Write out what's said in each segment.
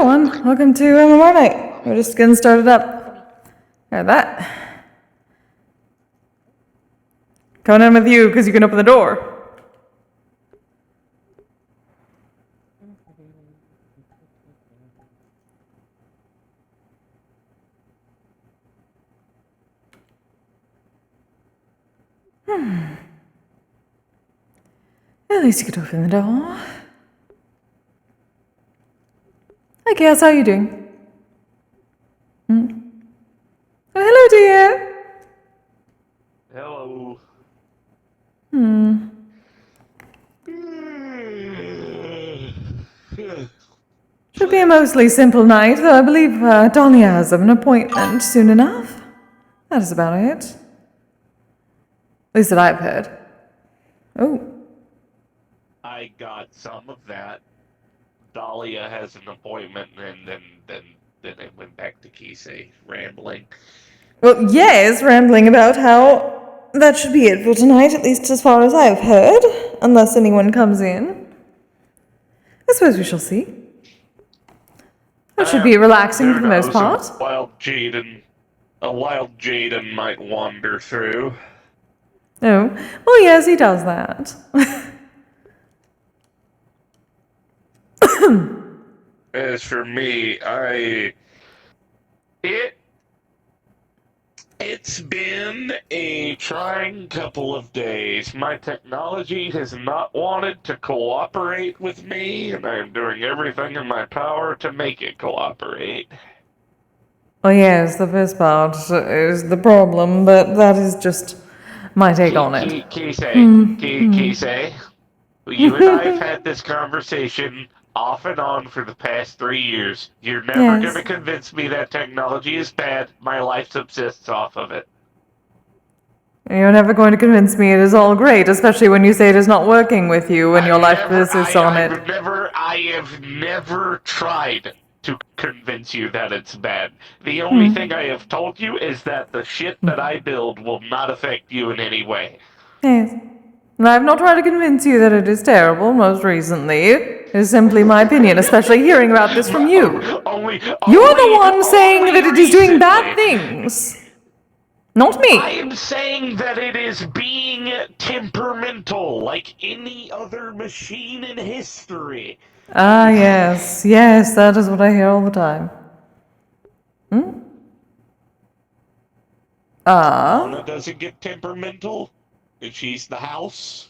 everyone, welcome to MMR night. We're just getting started up. Heard that. Coming in with you because you can open the door. At least you could open the door. Hi, Chaos, how are you doing? Oh, hello, dear. Hello. Should be a mostly simple night, though I believe Dahlia has an appointment soon enough. That is about it. At least that I've heard. Oh. I got some of that. Dahlia has an appointment, and then it went back to Kise rambling. Well, yes, rambling about how that should be it for tonight, at least as far as I've heard, unless anyone comes in. I suppose we shall see. That should be relaxing for the most part. A wild Jaden might wander through. Oh, well, yes, he does that. As for me, it's been a trying couple of days. My technology has not wanted to cooperate with me, and I am doing everything in my power to make it cooperate. Well, yes, the first part is the problem, but that is just my take on it. Kise, you and I have had this conversation off and on for the past 3 years. You're never going to convince me that technology is bad. My life subsists off of it. You're never going to convince me it is all great, especially when you say it is not working with you and your life subsists on it. I have never tried to convince you that it's bad. The only thing I have told you is that the shit that I build will not affect you in any way. Yes. And I have not tried to convince you that it is terrible most recently. It is simply my opinion, especially hearing about this from you. You're the one saying that it is doing bad things. Not me. I am saying that it is being temperamental, like any other machine in history. Ah, yes. Yes, that is what I hear all the time. Anna doesn't get temperamental, and she's the house.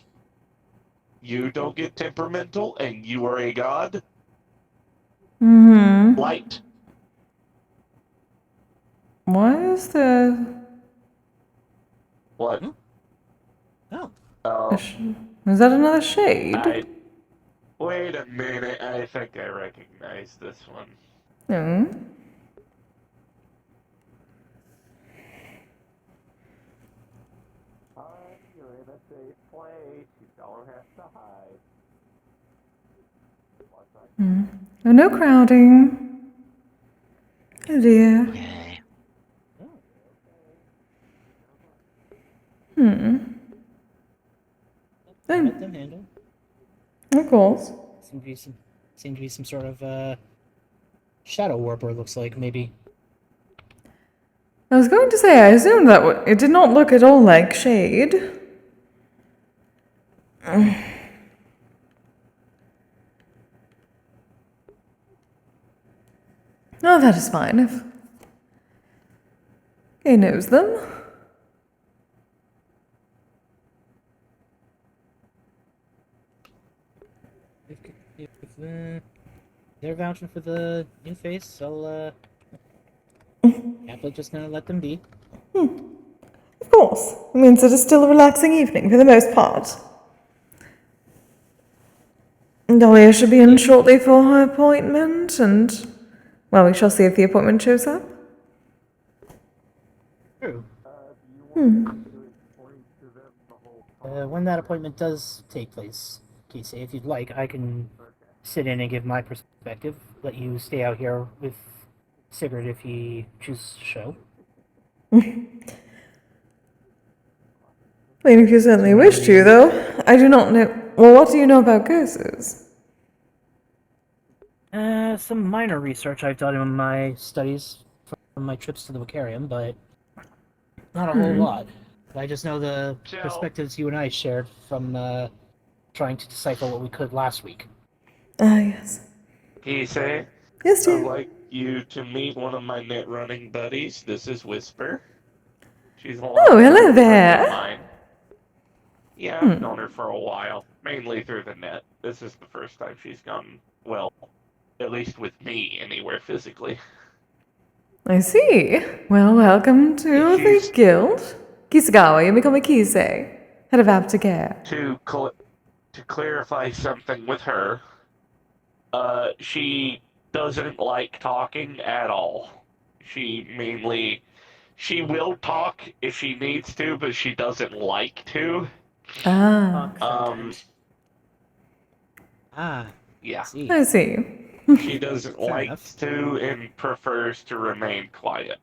You don't get temperamental, and you are a god. Light. Why is there... What? Is that another shade? Wait a minute, I think I recognize this one. You're in a safe place. You don't have to hide. Oh, no crowding. Oh dear. Let them handle. Of course. Seem to be some sort of shadow warper. Looks like maybe. I was going to say, I assumed that it did not look at all like shade. Oh, that is fine if he knows them. If they're vouching for the new face, I'll happily just gonna let them be. Of course. It means it is still a relaxing evening for the most part. Dahlia should be in shortly for her appointment, and, well, we shall see if the appointment shows up. True. When that appointment does take place, Kise, if you'd like, I can sit in and give my perspective. Let you stay out here with Sigurd if he chooses to show. I mean, if you certainly wish to, though. I do not know... Well, what do you know about curses? Some minor research I've done in my studies from my trips to the Vocarium, but not a whole lot. I just know the So, perspectives you and I shared from trying to decipher what we could last week. Ah, yes. Kise, Yes, I'd dear. like you to meet one of my net running buddies. This is Whisper. She's a Oh, hello longtime friend of there. mine. Yeah, I've known her for a while, mainly through the net. This is the first time she's gone, well, at least with me, anywhere physically. I see. Well, welcome to the She's guild. Kisagawa, you become a Kise, head of aftercare. to clarify something with her. She doesn't like talking at all. She will talk if she needs to, but she doesn't like to. Ah, Um, I yeah. see. I see. She doesn't Fair like enough. to and prefers to remain quiet.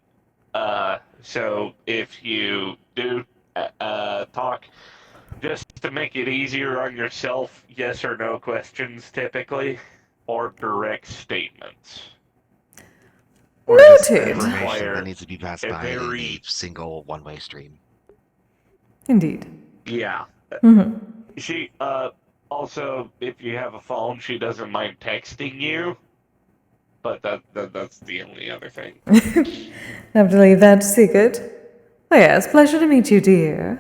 So if you do talk, just to make it easier on yourself, yes or no questions typically, or direct statements. Or just Noted. information that Require needs to be passed a by in a very single one-way stream. Indeed. yeah. She also, if you have a phone, she doesn't mind texting you, but that's the only other thing. Have to leave that secret. Oh, yes, pleasure to meet you, dear.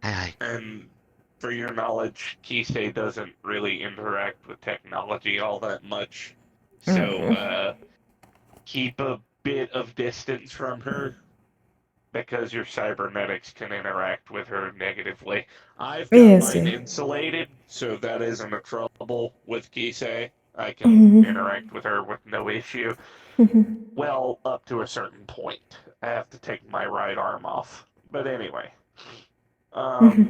Hi. And for your knowledge, Kise doesn't really interact with technology all that much. So keep a bit of distance from her because your cybernetics can interact with her negatively. I've got Yes, mine dear. insulated, so that isn't a trouble with Kise. I can interact with her with no issue. Well, up to a certain point. I have to take my right arm off. But anyway. Other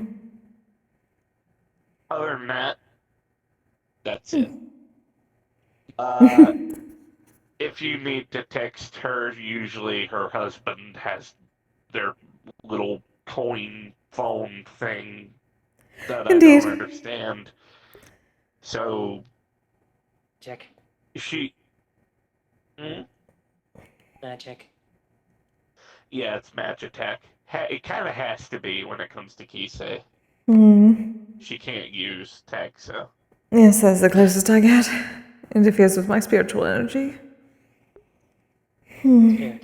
than that, that's it. Uh, if you need to text her, usually her husband has their little coin phone thing that I don't Indeed. understand. So Check. she, hmm? Magic. Yeah, it's match attack. It kind of has to be when it comes to Kise. She can't use tech, so. Yes, that's the closest I get. Interferes with my spiritual energy. Spirit.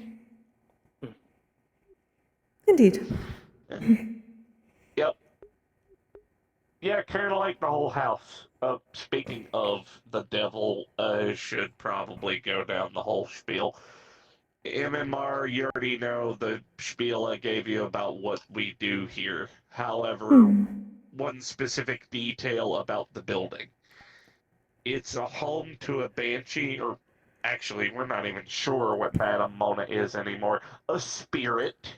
Indeed. Yep. Yeah, kind of like the whole house. Speaking of the devil, should probably go down the whole spiel. MMR, you already know the spiel I gave you about what we do here. However, one specific detail about the building. It's a home to a banshee, or actually, we're not even sure what Madame Mona is anymore. A spirit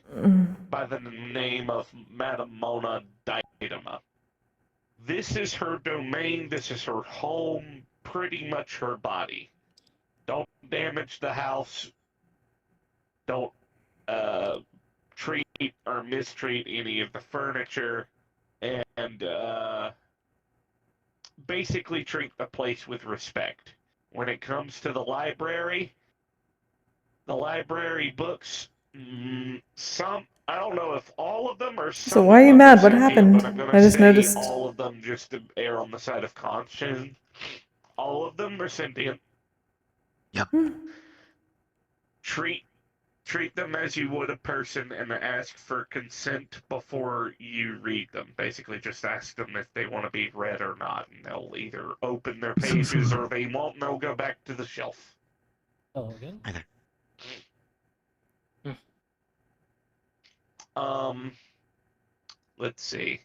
by the name of Madame Mona Daidama. This is her domain, this is her home, pretty much her body. Don't damage the house. Don't treat or mistreat any of the furniture. And basically treat the place with respect. When it comes to the library books, some, I don't know if all of them or So some why of are you them are mad? What sentient, happened? but I'm I gonna just say noticed. all of them just to err on the side of caution. All of them are sentient. Yep. Treat them as you would a person and ask for consent before you read them. Basically, just ask them if they want to be read or not, and they'll either open their pages or they won't, and they'll go back to the shelf. Oh, again? Hi there. Let's see.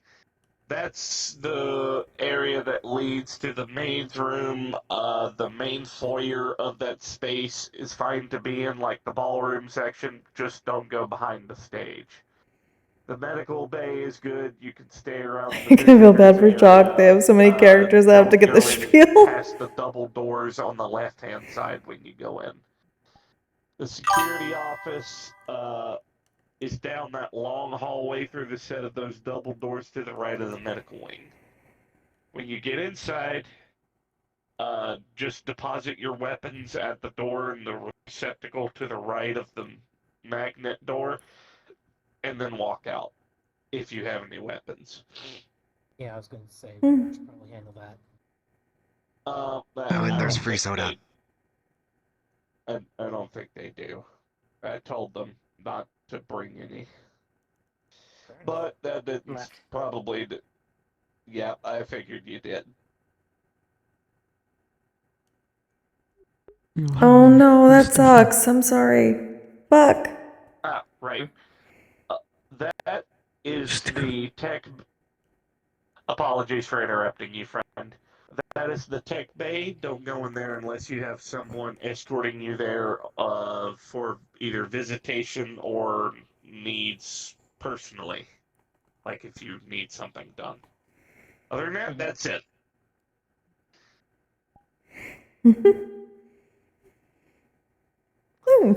That's the area that leads to the maid's room. The main foyer of that space is fine to be in, like the ballroom section. Just don't go behind the stage. The medical bay is good. You can stay around the I kind of feel bad visitors for Chalk. They area. have so many characters I have to Don't get the go in spiel. past the double doors on the left-hand side when you go in. The security office is down that long hallway through the set of those double doors to the right of the medical wing. When you get inside, just deposit your weapons at the door in the receptacle to the right of the magnet door, and then walk out if you have any weapons. Yeah, I was going to say, Hmm. we should probably handle that. But Oh, and I there's don't free think soda. I don't think they do. I told them not to bring any. Fair enough. But that didn't Left. probably. Yeah, I figured you did. Oh no, that sucks. I'm sorry. Fuck. Ah, right. That is the tech. Apologies for interrupting you, friend. That is the tech bay. Don't go in there unless you have someone escorting you there for either visitation or needs personally. Like if you need something done. Other than that, that's it. Oh,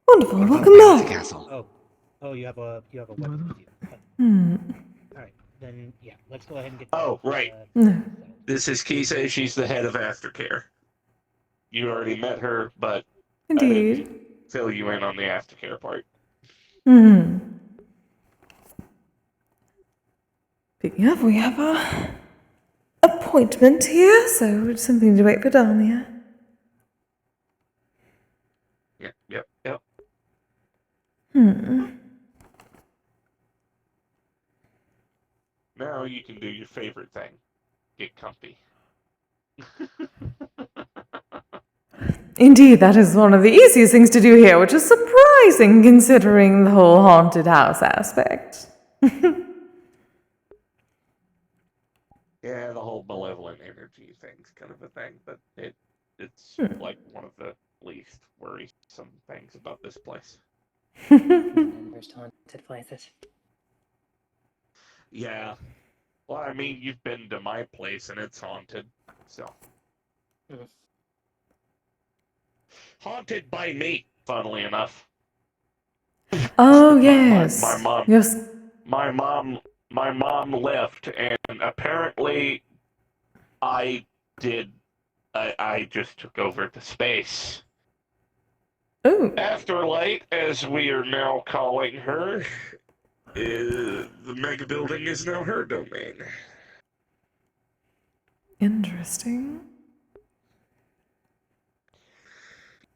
What wonderful. about Welcome Bouncy back. Castle? Oh, you have a weapon with you. Hmm. All right, then yeah, let's go ahead and get. Oh, right. No. settled. This is Kise. She's the head of aftercare. You already met her, but I Indeed. didn't fill you in on the aftercare part. Hmm. Speaking of, we have a appointment here, so it's something to wait for Dania. Yep. Hmm. Now you can do your favorite thing. Get comfy. Indeed, that is one of the easiest things to do here, which is surprising considering the whole haunted house aspect. Yeah, the whole malevolent energy thing's kind of a thing, but it's like one of the least worrisome things about this place. First haunted places. Yeah. Well, I mean, you've been to my place and it's haunted, so. Mhm. Haunted by me, funnily enough. Oh, yes. My mom. Yes. My mom left, and apparently I just took over the space. Oh. Afterlight, as we are now calling her, the mega building is now her domain. Interesting.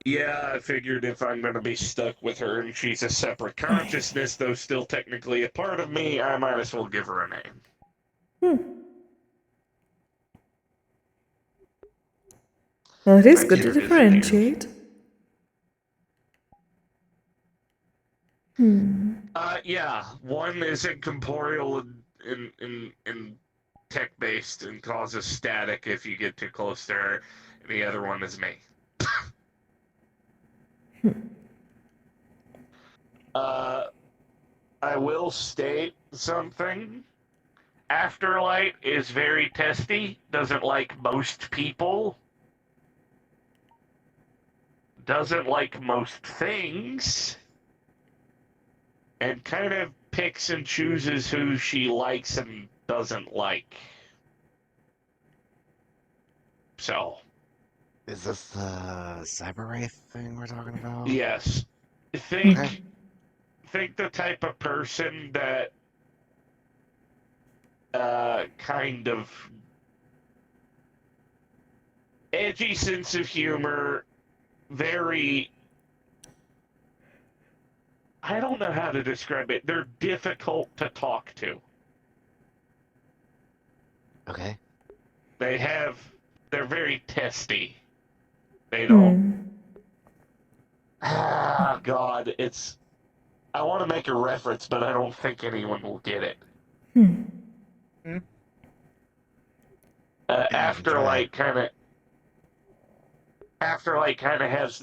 Yeah, I figured if I'm going to be stuck with her and she's a separate consciousness, though still technically a part of me, I might as well give her a name. Well, it is Thanks good to for visiting. differentiate. Yeah, one is incorporeal and tech based and causes static if you get too close to her, and the other one is me. I will state something. Afterlight is very testy, doesn't like most people, doesn't like most things, and kind of picks and chooses who she likes and doesn't like. So, Is this the cyber wraith thing we're talking about? yes. Okay. Think the type of person that kind of edgy sense of humor, very, I don't know how to describe it. They're difficult to talk to. Okay. They're very testy. They don't. Ah, God, I want to make a reference, but I don't think anyone will get it. Afterlight kind of has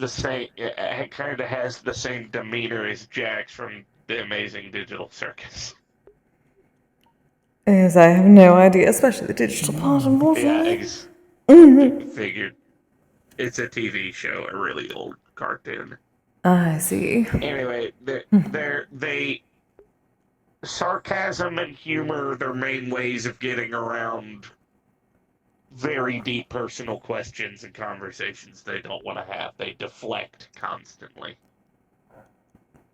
the same demeanor as Jax from the Amazing Digital Circus. As I have no idea, especially the digital part, unfortunately. Figured. It's a TV show, a really old cartoon. I see. Anyway, they sarcasm and humor are their main ways of getting around very deep personal questions and conversations they don't want to have. They deflect constantly.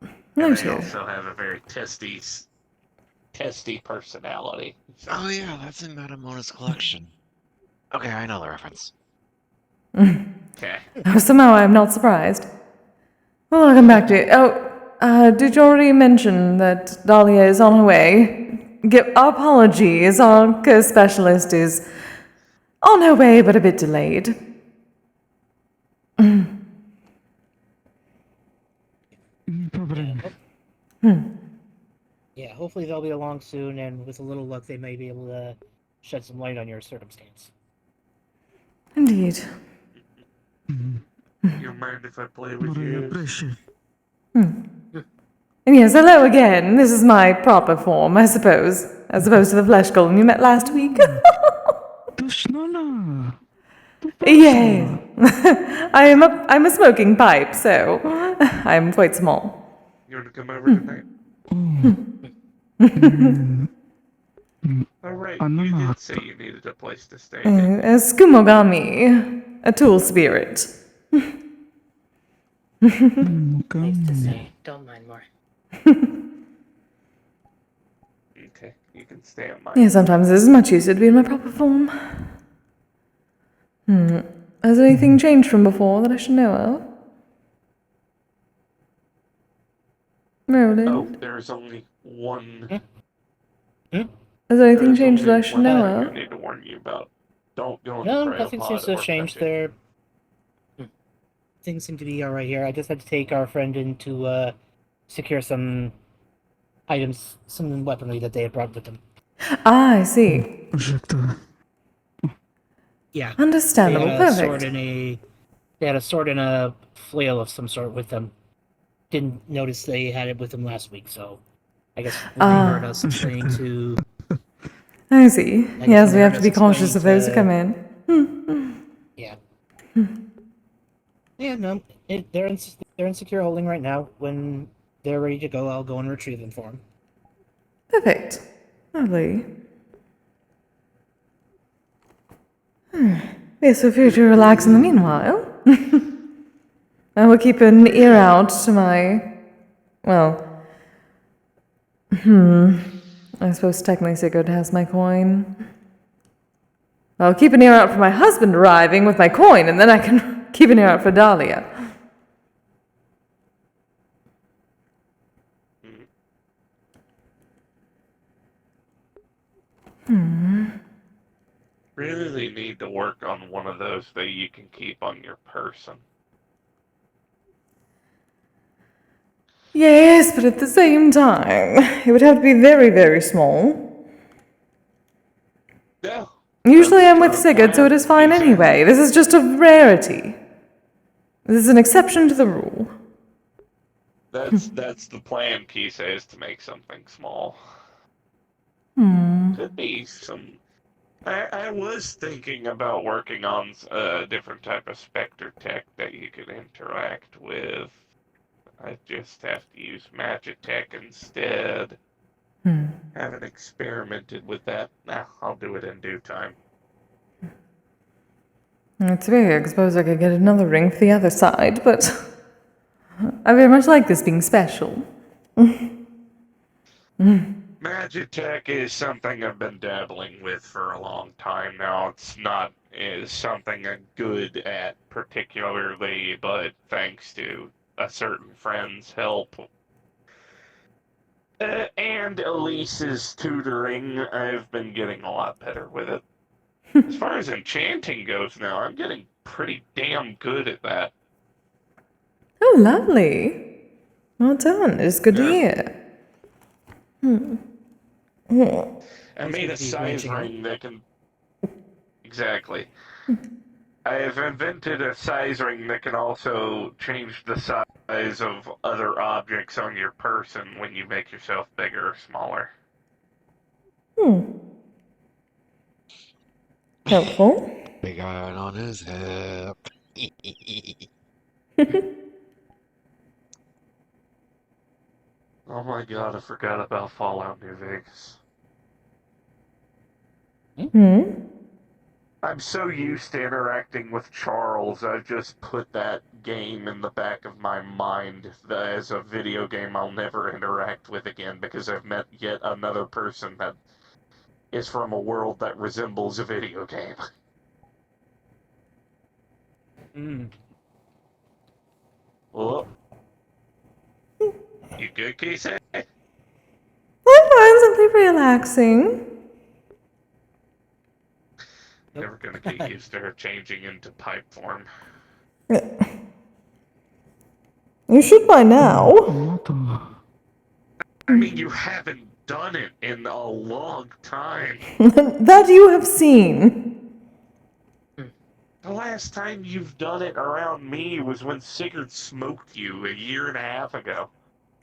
And they Noted. also have a very testy personality. So. Oh yeah, that's in Metamona's collection. Okay, I know the reference. Okay. Somehow I'm not surprised. Well, I'll come back to it. Oh, did you already mention that Dahlia is on her way? Apologies, our curse specialist is on her way, but a bit delayed. Yeah, hopefully they'll be along soon, and with a little luck, they may be able to shed some light on your circumstance. Indeed. You mind if I play with you? And yes, hello again. This is my proper form, I suppose, as opposed to the flesh golem you met last week. Yeah. I'm a smoking pipe, so I'm quite small. You want to come over tonight? All right. You did say you needed a place to stay. A skumogami, a tool spirit. Nice to see. Don't mind more. Okay. You can stay on mine. Yeah, sometimes it is much easier to be in my proper form. Has anything changed from before that I should know of? Roland? Oh, there's only one. Has anything There's changed that I only should one know thing I of? need to warn you about. Don't go into No, the nothing seems to have changed there. Things seem to be alright here. I just had to take our friend in to secure some items, some weaponry that they had brought with them. Ah, I see. Yeah. Understandable, They had a sword perfect. and they had a sword and a flail of some sort with them. Didn't notice they had it with them last week, so I guess when they heard us explaining to I see. guess Yes, when we they have heard to us be cautious of explaining those who come in. yeah. Yeah, no, they're in secure holding right now. When they're ready to go, I'll go and retrieve them for them. Perfect. Lovely. Yes, feel free to relax in the meanwhile. I will keep an ear out to my... Well... I suppose technically Sigurd has my coin. I'll keep an ear out for my husband arriving with my coin, and then I can keep an ear out for Dahlia. Really need to work on one of those that you can keep on your person. Yes, but at the same time, it would have to be very, very small. Yeah. Usually I'm with That's Sigurd, so it is fine Kise. anyway. This is just a rarity. This is an exception to the rule. That's the plan, Kise, is to make something small. Could be some. I was thinking about working on a different type of Spectre tech that you could interact with. I just have to use Magitech instead. Haven't experimented with that. Nah, I'll do it in due time. It's big. I suppose I could get another ring for the other side, but I very much like this being special. Magitech is something I've been dabbling with for a long time now. It's not is something I'm good at particularly, but thanks to a certain friend's help and Elise's tutoring, I've been getting a lot better with it. As far as enchanting goes now, I'm getting pretty damn good at that. Oh, lovely. Well done. It's good to hear. I made a size ring that can... Exactly. I've invented a size ring that can also change the size of other objects on your person when you make yourself bigger or smaller. Helpful. Big iron on his hip. Oh my god, I forgot about Fallout New Vegas. I'm so used to interacting with Charles, I've just put that game in the back of my mind as a video game I'll never interact with again because I've met yet another person that is from a world that resembles a video game. Oh. You good, Kise? I'm fine, simply relaxing. Never gonna get used to her changing into pipe form. You should by now. I mean, you haven't done it in a long time. That you have seen. The last time you've done it around me was when Sigurd smoked you a year and a half ago.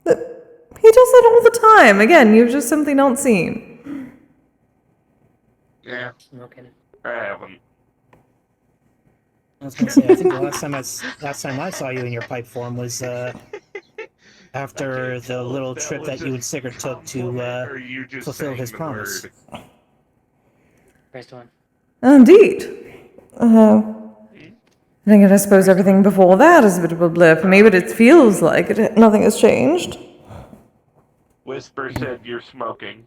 He does it all the time. Again, you've just simply not seen. Yeah, Smoking. I haven't. I was gonna say, I think the last time I saw you in your pipe form was after the little trip that you and Sigurd took to fulfill his promise. First one. Indeed. I suppose everything before that is a bit of a blur for me, but it feels like nothing has changed. Whisper said you're smoking.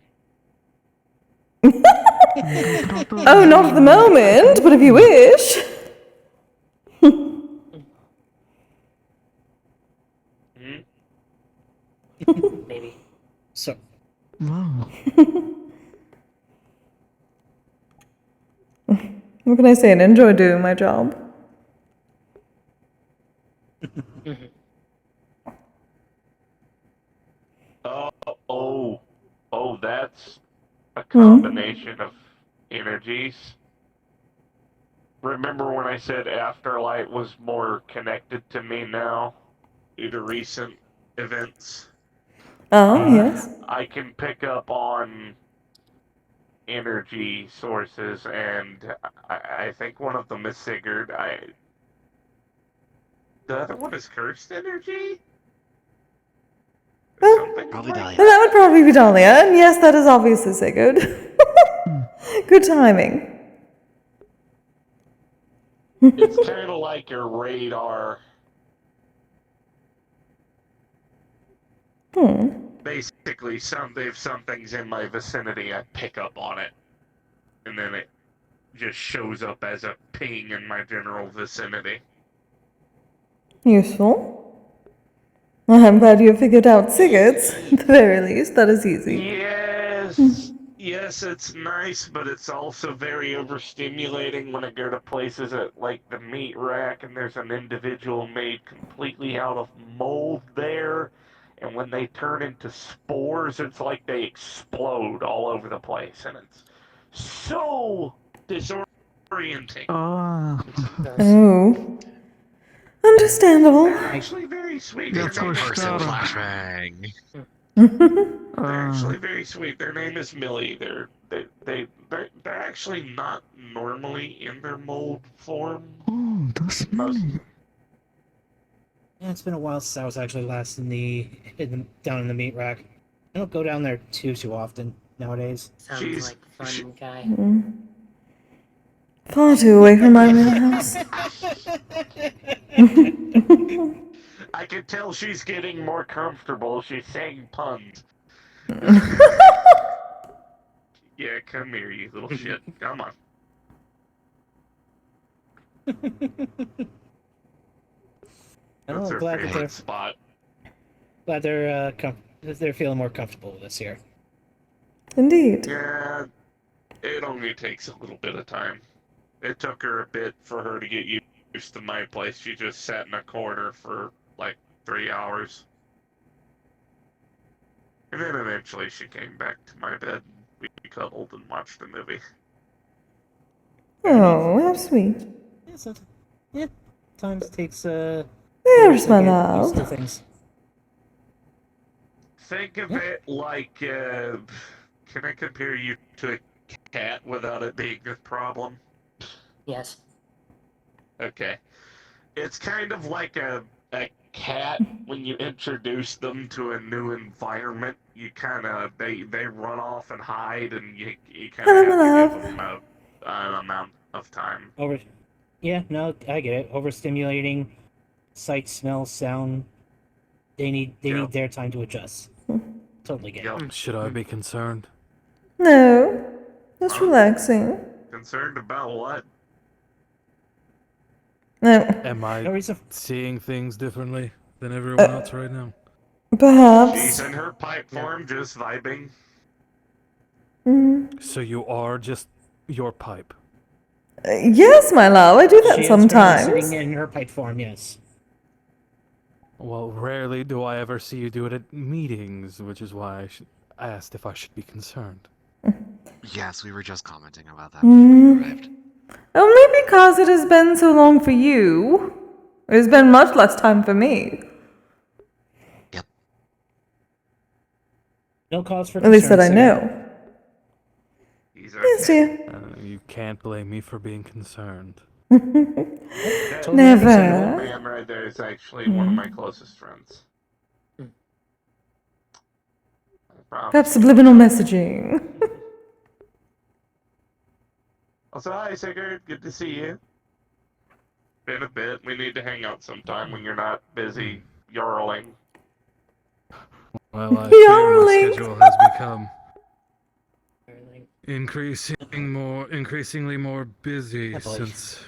Oh, not at the moment, but if you wish. Maybe. So, What can I say? I enjoy doing my job. Oh, that's a combination of energies. Remember when I said Afterlight was more connected to me now due to recent events? Yes. I can pick up on energy sources, and I think one of them is Sigurd. The other one is cursed energy? Something Probably like Dahlia. That would probably be Dahlia, and yes, that is obviously Sigurd. Good timing. It's kind of like your radar. Basically, if something's in my vicinity, I pick up on it, and then it just shows up as a ping in my general vicinity. Useful. I'm glad you have figured out Sigurd's, at the very least. That is easy. Yes, it's nice, but it's also very overstimulating when I go to places like the meat rack and there's an individual made completely out of mold there, and when they turn into spores, it's like they explode all over the place, and it's so disorienting. Oh. Understandable. They're actually very sweet. It's a person flashbang. They're actually very sweet. Their name is Millie. They're actually not normally in their mold form. Oh, that's Most, yeah, it's been a while since I was actually last down in the meat rack. I don't go down there too often nowadays. Sounds like fun guy. Far too away from my wheelhouse. I can tell she's getting more comfortable. She's saying puns. Yeah, come here, you little shit. Come on. That's her favorite spot. Glad they're feeling more comfortable with us here. Indeed. Yeah, it only takes a little bit of time. It took her a bit for her to get used to my place. She just sat in a corner for like 3 hours. And then eventually she came back to my bed. We cuddled and watched a movie. Oh, how sweet. Yeah, sometimes it takes There's my get love. used to things. Think of it like, can I compare you to a cat without it being a problem? Yes. Okay. It's kind of like a cat when you introduce them to a new environment. You kind of, they run off and hide, and you kind Hello, of my have to love. give them an amount of time. Yeah, no, I get it. Overstimulating, sight, smell, sound. They need their time to adjust. Totally get it. Yep. Should I be concerned? No, just Huh? relaxing. Concerned about what? No, Am No I reason. seeing things differently than everyone else right now? She's perhaps. in her pipe form, just vibing. So you are just your pipe. Yes, my love, I do that She is currently sometimes. sitting in her pipe form. Yes. Well, rarely do I ever see you do it at meetings, which is why I asked if I should be concerned. Yes, we were just commenting about that before you arrived. Only because it has been so long for you. It has been much less time for me. Yep. No cause for At concern. least that I Sigurd. know. He's Yes, okay. dear. You can't blame me for being concerned. That Never. old man right there is actually one of my closest friends. Hmm. I promise. Perhaps subliminal messaging. Also, hi, Sigurd. Good to see you. Been a bit. We need to hang out sometime when you're not busy yarling. Well, I fear my Yarling. schedule has become Darling. increasingly more busy Happily. since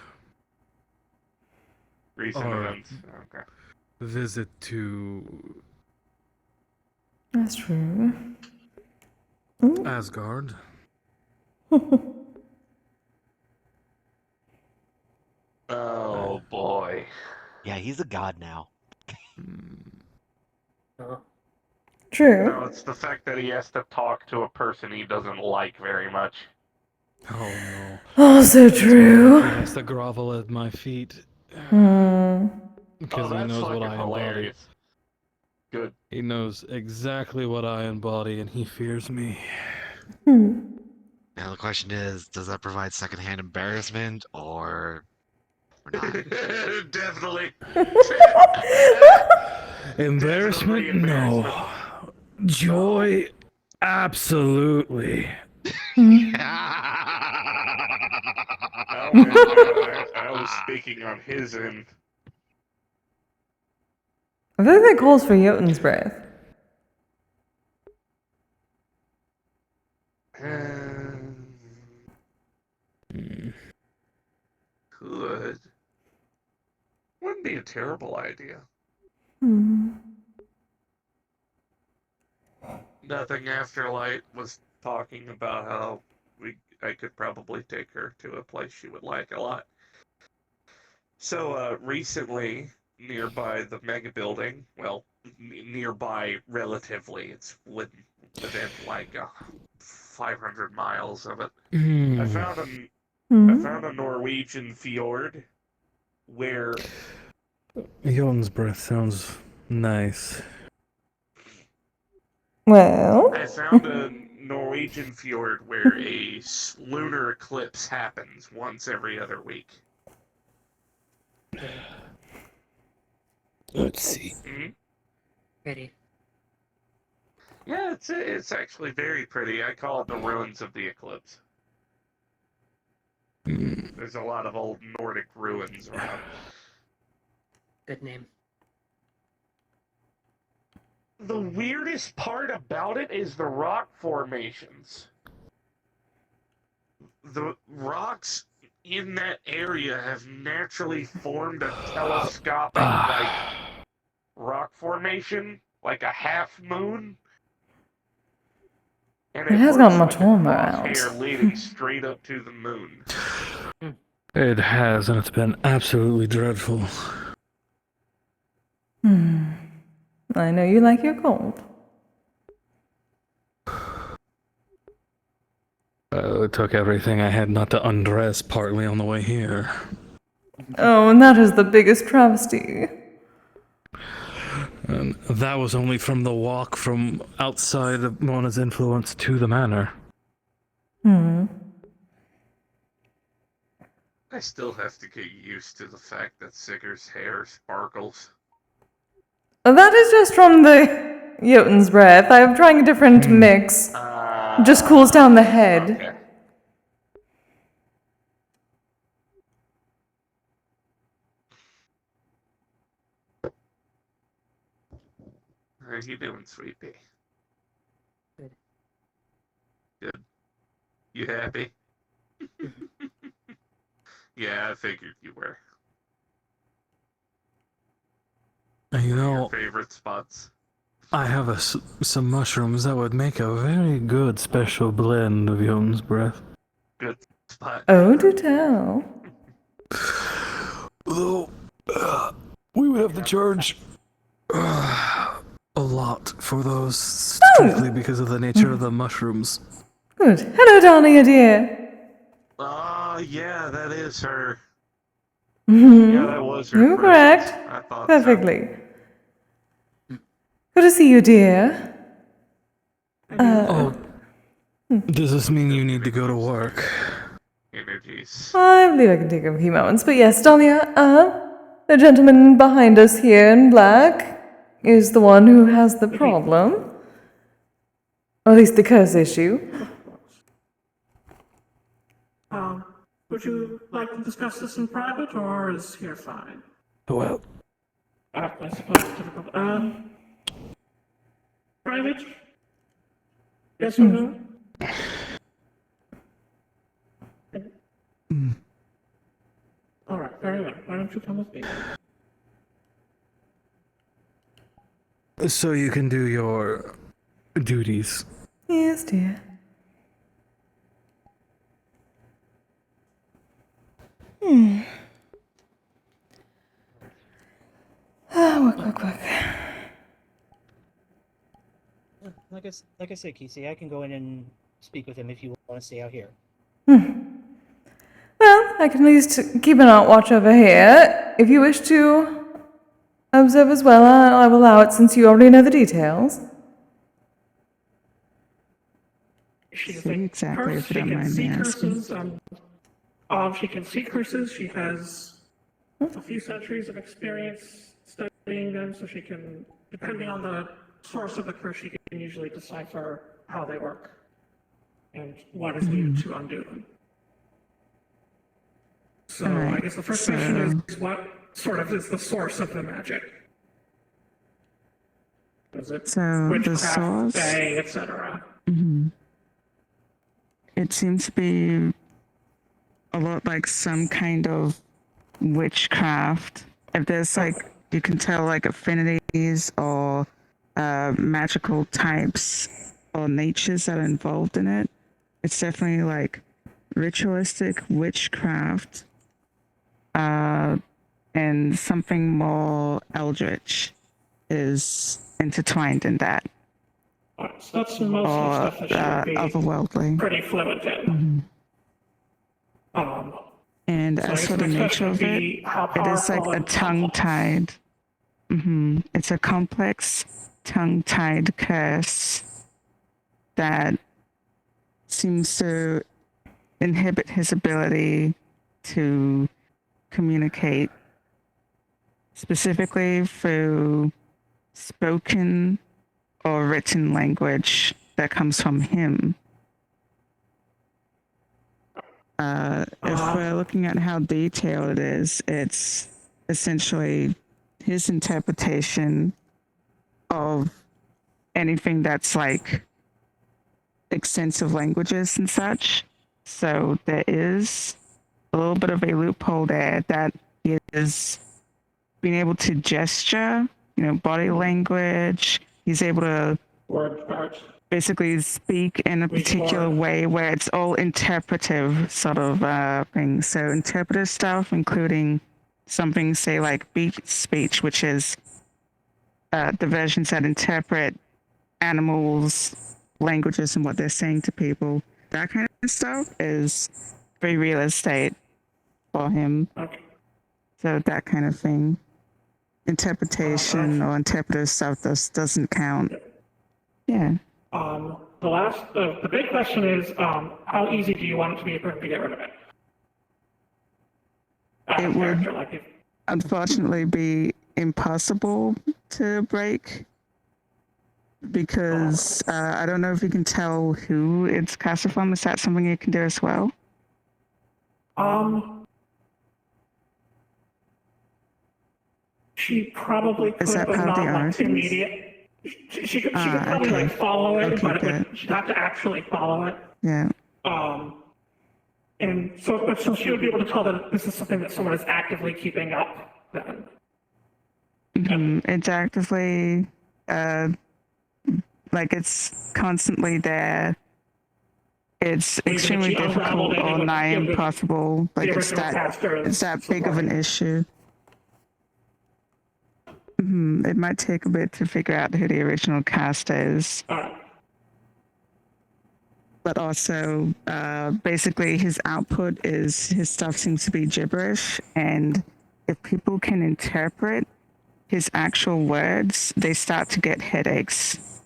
Recent Alright. events. Okay. visit to That's true. Asgard. Oh, boy. Yeah, he's a god now. Oh, True. No, it's the fact that he has to talk to a person he doesn't like very much. Oh no. Oh, so He true. has to grovel at my feet Hmm. because he that's knows what fucking I embody. hilarious. Good. He knows exactly what I embody, and he fears me. Now the question is, does that provide secondhand embarrassment or not? Definitely. Embarrassment? Definitely No. Joy? Absolutely. I was speaking on his end. I feel like that calls for Jotun's breath. Could. Wouldn't be a terrible idea. Nothing Afterlight was talking about how I could probably take her to a place she would like a lot. So recently, nearby the mega building, well, nearby relatively, it's within like 500 miles of it. I found a Norwegian fjord where Jotun's breath sounds nice. Well, I found a Norwegian fjord where a lunar eclipse happens once every other week. Let's see. Mm-hmm. pretty. Yeah, it's actually very pretty. I call it the ruins of the eclipse. There's a lot of old Nordic ruins around. Good name. The weirdest part about it is the rock formations. The rocks in that area have naturally formed a telescopic, like, rock formation, like a half moon. And It has got looks much like a warmer crosshair out. leading straight up to the moon. It has, and it's been absolutely dreadful. I know you like your cold. It took everything I had not to undress partly on the way here. Oh, and that is the biggest travesty. And that was only from the walk from outside of Mona's influence to the manor. I still have to get used to the fact that Sigur's hair sparkles. That is just from the Jotun's breath. I'm trying a different mix. Just cools down the head. Okay. are you doing, sweetie? Good. Good. You happy? Yeah, I figured you were. You What are your know, favorite spots? I have some mushrooms that would make a very good special blend of Young's breath. Good spot. Oh, do tell. Though, we would have to charge a lot for those strictly because of the nature of the mushrooms. Good. Hello, Dahlia, dear. Oh, yeah, that is her. Mm-hmm. Yeah, that was her You're presence. correct. I thought Perfectly. Good to see you, dear. Oh, does this mean you need to go to work? Energies. I believe I can take a few moments, but yes, Dahlia, the gentleman behind us here in black is the one who has the problem. Or at least the curse issue. Would you like to discuss this in private, or is here fine? Well, I suppose it's difficult. Private? Yes or no? All right, very well. Why don't you come with me? so you can do your duties. Yes, dear. Work. Like I said, Kise, I can go in and speak with him if you want to stay out here. Well, I can at least keep an eye watch over here. If you wish to observe as well, I will allow it since you already know the details. She's See exactly if you don't mind me asking. She can see curses. She has a few centuries of experience studying them, so she can, depending on the source of the curse, she can usually decipher how they work and what is needed to undo them. So I guess the first question is, what sort of is the source of the magic? Is it So the witchcraft, source, fae, etc.? it seems to be a lot like some kind of witchcraft. If there's like, you can tell like affinities or magical types or natures that are involved in it. It's definitely like ritualistic witchcraft and something more eldritch is intertwined in that. So that's mostly Or stuff that she would be otherworldly. pretty fluent in. And So I as guess for the the next nature question would of it, be how it is like powerful a and tongue-tied. It's a complex tongue-tied curse that seems to inhibit his ability to communicate, specifically through spoken or written language that comes from him. If we're looking at how detailed it is, it's essentially his interpretation of anything that's like extensive languages and such. So there is a little bit of a loophole there that is being able to gesture, body language. He's able to word parts. basically speak in a particular way where it's all interpretive sort of things. So interpretive stuff, including something, say, like beat speech, which is the versions that interpret animals, languages, and what they're saying to people. That kind of stuff is very real estate for him. Okay. So that kind of thing. Interpretation or interpretive stuff doesn't count. Yeah. The big question is, how easy do you want it to be for him to get rid of it? It would unfortunately be impossible to break because I don't know if you can tell who it's casted from. Is that something you can do as well? She probably could, Is that but part of not the like art? immediate. She could probably okay. like follow it, Okay, but good. she'd have to actually follow it. Yeah. And so she would be able to tell that this is something that someone is actively keeping up then. It's actively, like it's constantly there. It's Even if extremely she unraveled difficult it, or nigh it would- impossible. Like the original caster is it's that big of an supporting. issue. It might take a bit to figure out who the original cast is, but also basically his output is his stuff seems to be gibberish, and if people can interpret his actual words, they start to get headaches.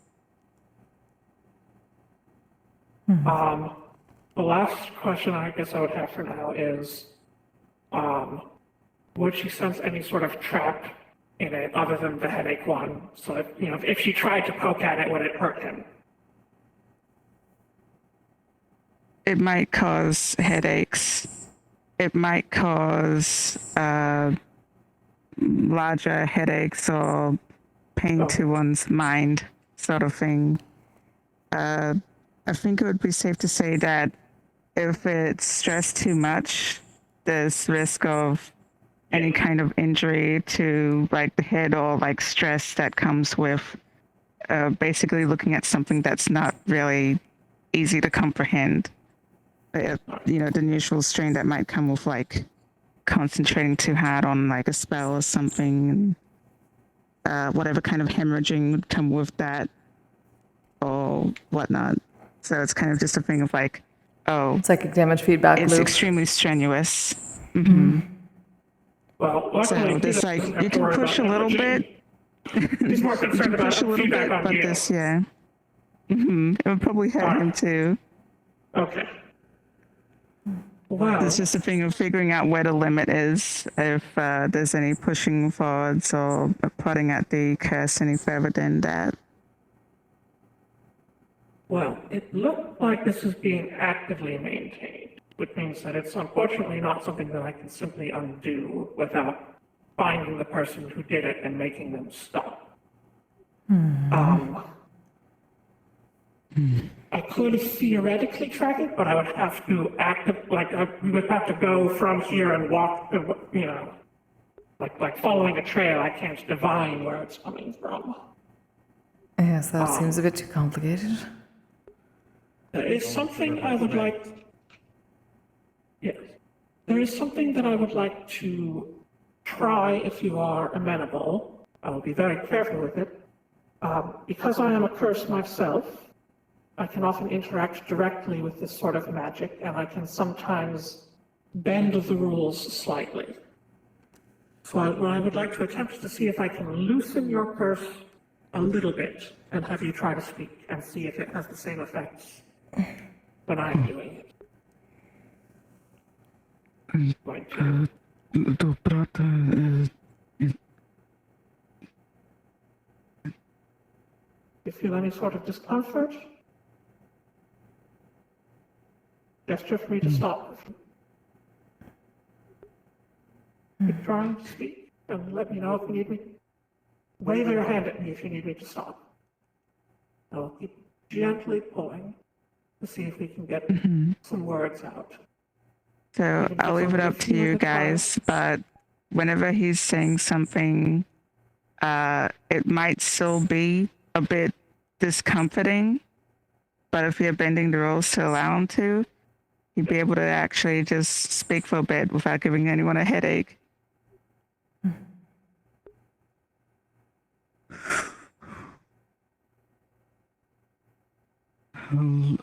The last question I guess I would have for now is, would she sense any sort of trap in it other than the headache one? So if she tried to poke at it, would it hurt him? It might cause headaches. It might cause larger headaches or pain to one's mind, sort of thing. I think it would be safe to say that if it's stressed too much, there's risk of any kind of injury to like the head or like stress that comes with basically looking at something that's not really easy to comprehend. The unusual strain that might come with like concentrating too hard on like a spell or something, whatever kind of hemorrhaging would come with that or whatnot. So it's kind of just a thing of like, oh, Psychic damage feedback it's loop. extremely strenuous. Well, luckily, So there's like, you can push a little bit. He's more concerned about Push a little feedback bit, on but you. this, yeah. It would probably hurt him too. Okay. Well, It's just a thing of figuring out where the limit is, if there's any pushing forwards or prodding at the curse any further than that. well, it looked like this is being actively maintained, which means that it's unfortunately not something that I can simply undo without finding the person who did it and making them stop. I could theoretically track it, but I would have to we would have to go from here and walk, like following a trail. I can't divine where it's coming from. Yes, that seems a bit too complicated. There is something I would like. Yes. There is something that I would like to try if you are amenable. I will be very careful with it. Because I am a curse myself, I can often interact directly with this sort of magic, and I can sometimes bend the rules slightly. So I would like to attempt to see if I can loosen your curse a little bit and have you try to speak and see if it has the same effects when I'm doing it. Going to you feel any sort of discomfort? Gesture for me to stop. Keep trying to speak and let me know if you need me. Wave your hand at me if you need me to stop. I'll keep gently pulling to see if we can get some words out. So I'll leave it up to you guys, but whenever he's saying something, it might still be a bit discomforting, but if you're bending the rules to allow him to, he'd be able to actually just speak for a bit without giving anyone a headache. Hello.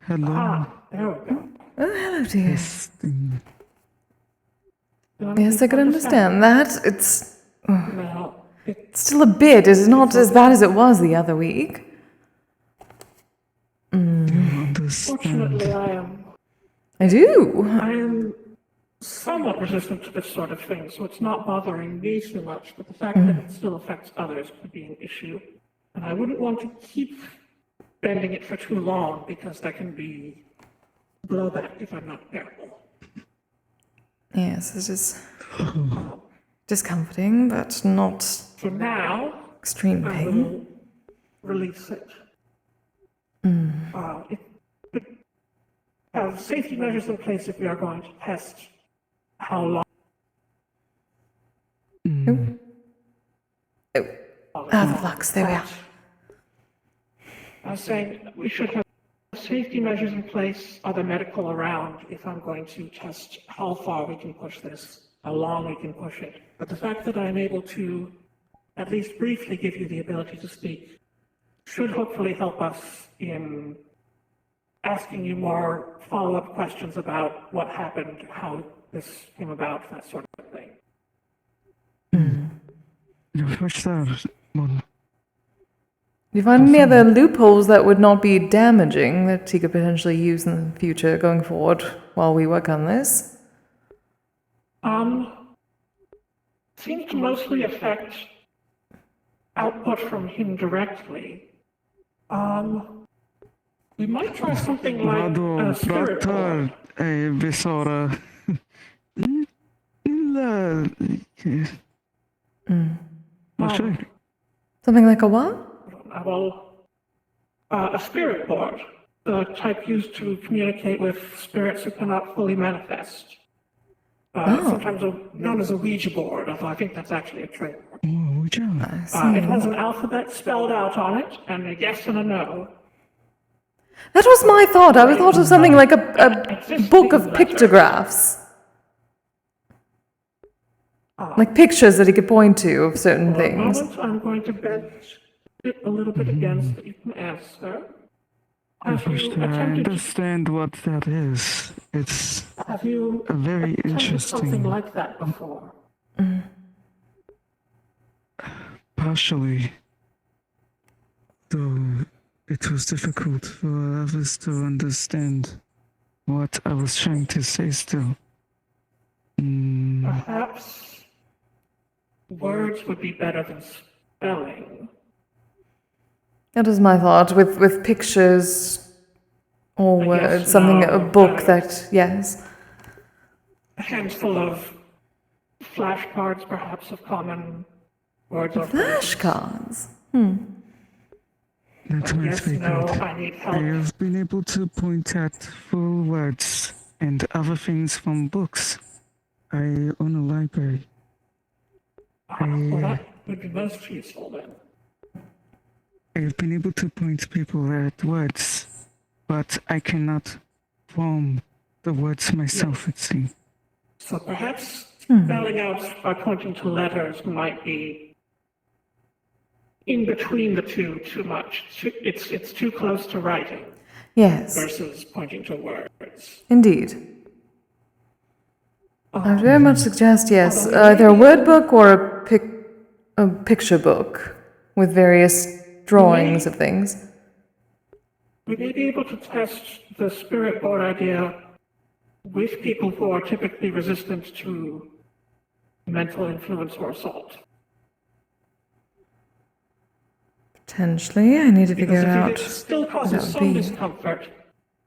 Hello. Ah, there we go. Oh, hello, dear. Then Yes, I can understand that. It's Now, still a bit. It's not as bad as it was the other week. fortunately, I do. I am somewhat resistant to this sort of thing, so it's not bothering me so much, but the fact that it still affects others could be an issue. And I wouldn't want to keep bending it for too long because there can be blowback if I'm not careful. Yes, it is discomforting, but not For now, Extreme and pain. will release it. It could have safety measures in place if we are going to test how long. The flux, there we are. I was saying we should have safety measures in place, other medical around, if I'm going to test how far we can push this, how long we can push it. But the fact that I'm able to at least briefly give you the ability to speak should hopefully help us in asking you more follow-up questions about what happened, how this came about, that sort of thing. Do you find any other loopholes that would not be damaging that he could potentially use in the future going forward while we work on this? Seems to mostly affect output from him directly. We might try something like a spirit board. Besvara. Varsågod. Something like a what? A spirit board, the type used to communicate with spirits who cannot fully manifest. Sometimes known as a Ouija board, although I think that's actually a trademark. It has an alphabet spelled out on it, and a yes and a no. That was my thought. I thought of something like a book of pictographs. Like pictures that he could point to of certain For a things. moment, I'm going to bet it a little bit again so that you can answer. Have you I attempted understand what that is. It's have you very attempted something interesting. like that before? Partially, though it was difficult for others to understand what I was trying to say still. Perhaps words would be better than spelling. That was my thought, with pictures or I words, guess something, no, a book that, yes. A handful of flashcards, perhaps, of common words or phrases. Flashcards. That might Yes, be no, good. I need I help. have been able to point at full words and other things from books. I own a library. Well, that would be most useful then. I've been able to point people at words, but I cannot form the words myself, it seems. So perhaps spelling out by pointing to letters might be in between the two too much. It's too close to writing Yes, versus pointing to words. indeed. I would very much suggest, yes, either a word book or a picture book with various drawings of things. We may be able to test the spirit board idea with people who are typically resistant to mental influence or assault. Potentially, I need to figure Because out. if it still what causes that some would be. discomfort,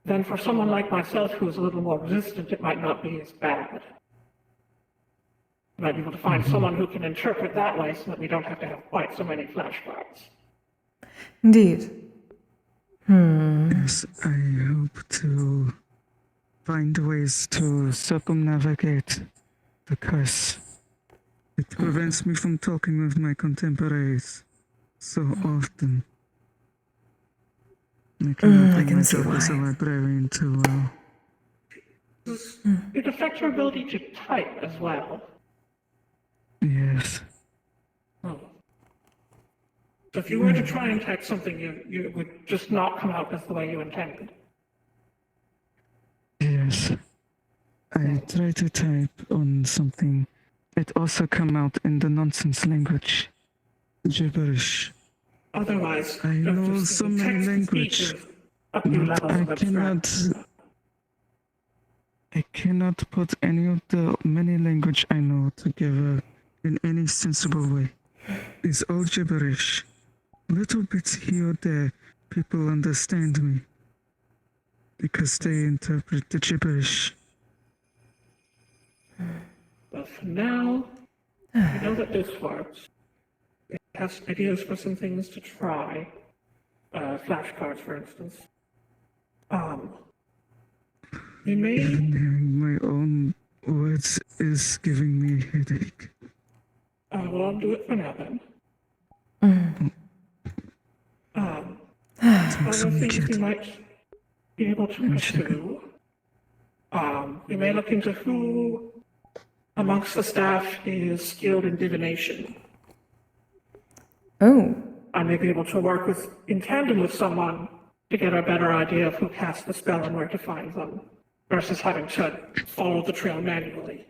then for someone like myself who is a little more resistant, it might not be as bad. You might be able to find someone who can interpret that way so that we don't have to have quite so many flashcards. Indeed. Yes, I hope to find ways to circumnavigate the curse. It prevents me from talking with my contemporaries so often. I cannot I do can my see job as a why. librarian too well. It affects your ability to type as well. Yes. So if you were to try and type something, you would just not come out as the way you intended. Yes. I try to type on something. It also come out in the nonsense language. Gibberish. Otherwise, I know just so many text-to-speech language, is a few but levels of abstraction. I cannot put any of the many language I know together in any sensible way. It's all gibberish. Little bits here or there, people understand me because they interpret the gibberish. But for now, we know that this works. We test ideas for some things to try. Flashcards, for instance. We may. Even hearing my own words is giving me headache. Well, I'll do it for now then. Other things we might be able to pursue. We may look into who amongst the staff is skilled in divination. Oh. I may be able to work in tandem with someone to get a better idea of who cast the spell and where to find them, versus having to follow the trail manually.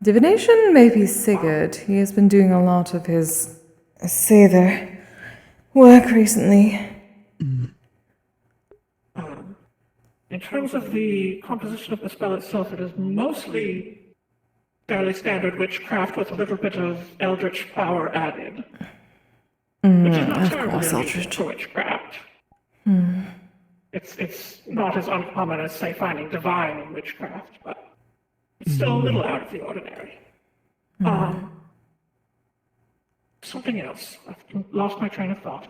Divination may be Sigurd. He has been doing a lot of his Sather work recently. In terms of the composition of the spell itself, it is mostly fairly standard witchcraft with a little bit of eldritch power added. Which is not of terribly course, unusual eldritch. for witchcraft. It's not as uncommon as, say, finding divine in witchcraft, but it's still a little out of the ordinary. Something else. I've lost my train of thought.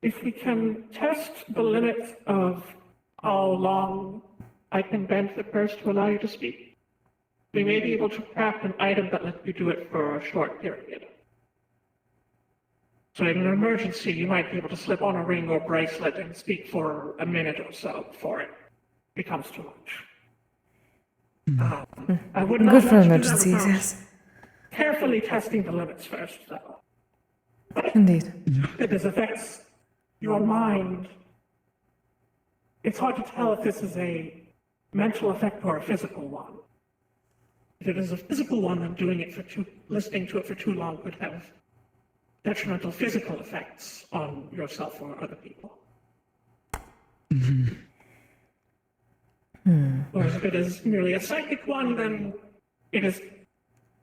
If we can test the limit of how long I can bend the curse to allow you to speak, we may be able to craft an item that lets you do it for a short period. So in an emergency, you might be able to slip on a ring or bracelet and speak for a minute or so before it becomes too much. I would not Good for want to do that emergencies, without yes. carefully testing the limits first, though. Indeed. If this affects your mind, it's hard to tell if this is a mental effect or a physical one. If it is a physical one, then listening to it for too long could have detrimental physical effects on yourself or other people. Whereas if it is merely a psychic one, then it is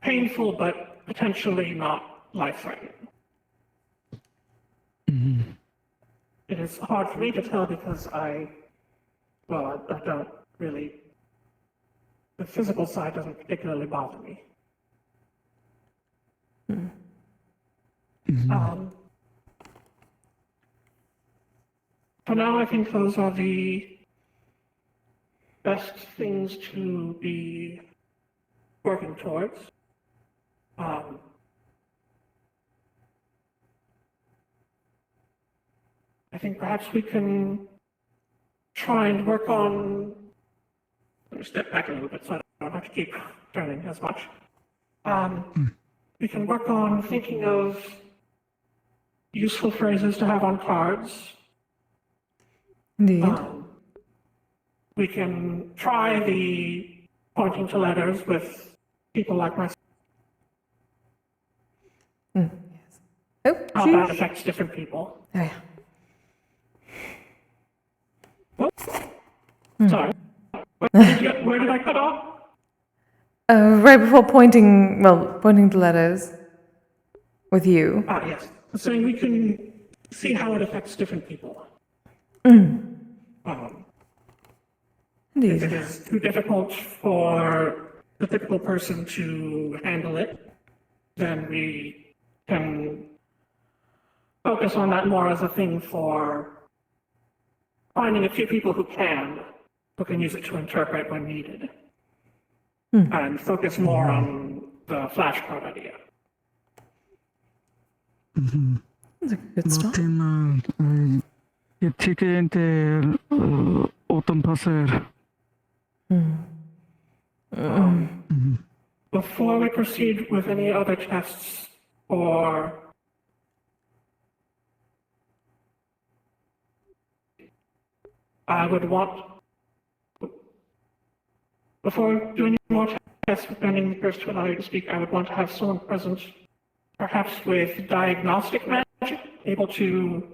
painful but potentially not life-threatening. It is hard for me to tell because I don't really. The physical side doesn't particularly bother me. For now, I think those are the best things to be working towards. I think perhaps we can try and work on. Let me step back a little bit so I don't have to keep turning as much. We can work on thinking of useful phrases to have on cards. Indeed. We can try the pointing to letters with people like myself. Yes. Oh, How that affects different people. Oh, yeah. Sorry. Where did I cut off? Right before pointing the letters with you. Yes. So we can see how it affects different people. If it Indeed. is too difficult for the typical person to handle it, then we can focus on that more as a thing for finding a few people who can use it to interpret when needed. And focus more on the flashcard idea. That's a good start. Jag tycker inte åt passer. Before we proceed with any other tests or I would want, before doing more tests with bending the curse to allow you to speak, I would want to have someone present, perhaps with diagnostic magic, able to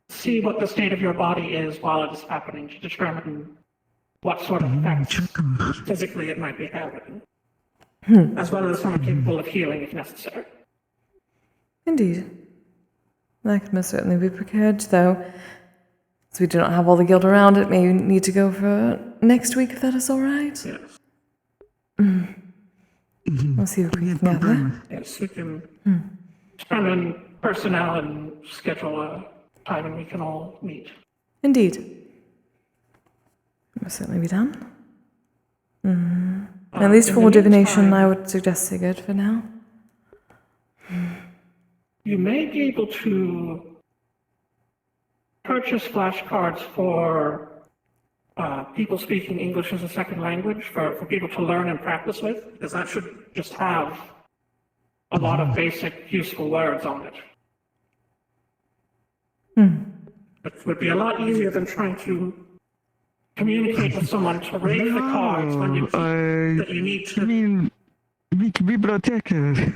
see what the state of your body is while it is happening to determine what sort of effects physically it might be having, as well as someone capable of healing if necessary. Indeed. That could most certainly be procured, though. So we do not have all the guild around, it may need to go for next week, if that is all right. Yes. We'll see what we can gather. Yes, we can determine personnel and schedule a time when we can all meet. Indeed. Will certainly be done. At least In for the divination, meantime- I would suggest Sigurd for now. You may be able to purchase flashcards for people speaking English as a second language, for people to learn and practice with, because that should just have a lot of basic useful words on it. It would be a lot easier than trying to communicate with someone to raise the cards when you that you need I to. mean, biblioteker.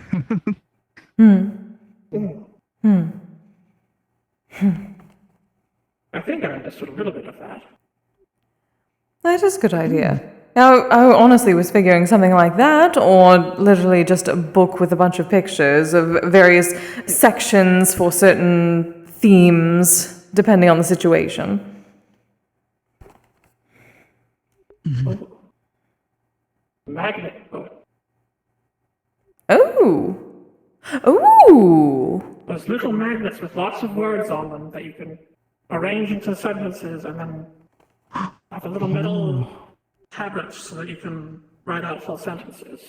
I think I understood a little bit of that. That is a good idea. I honestly was figuring something like that, or literally just a book with a bunch of pictures of various sections for certain themes, depending on the situation. Magnet book. Oh! Ooh! Those little magnets with lots of words on them that you can arrange into sentences and then have a little metal tablet so that you can write out full sentences.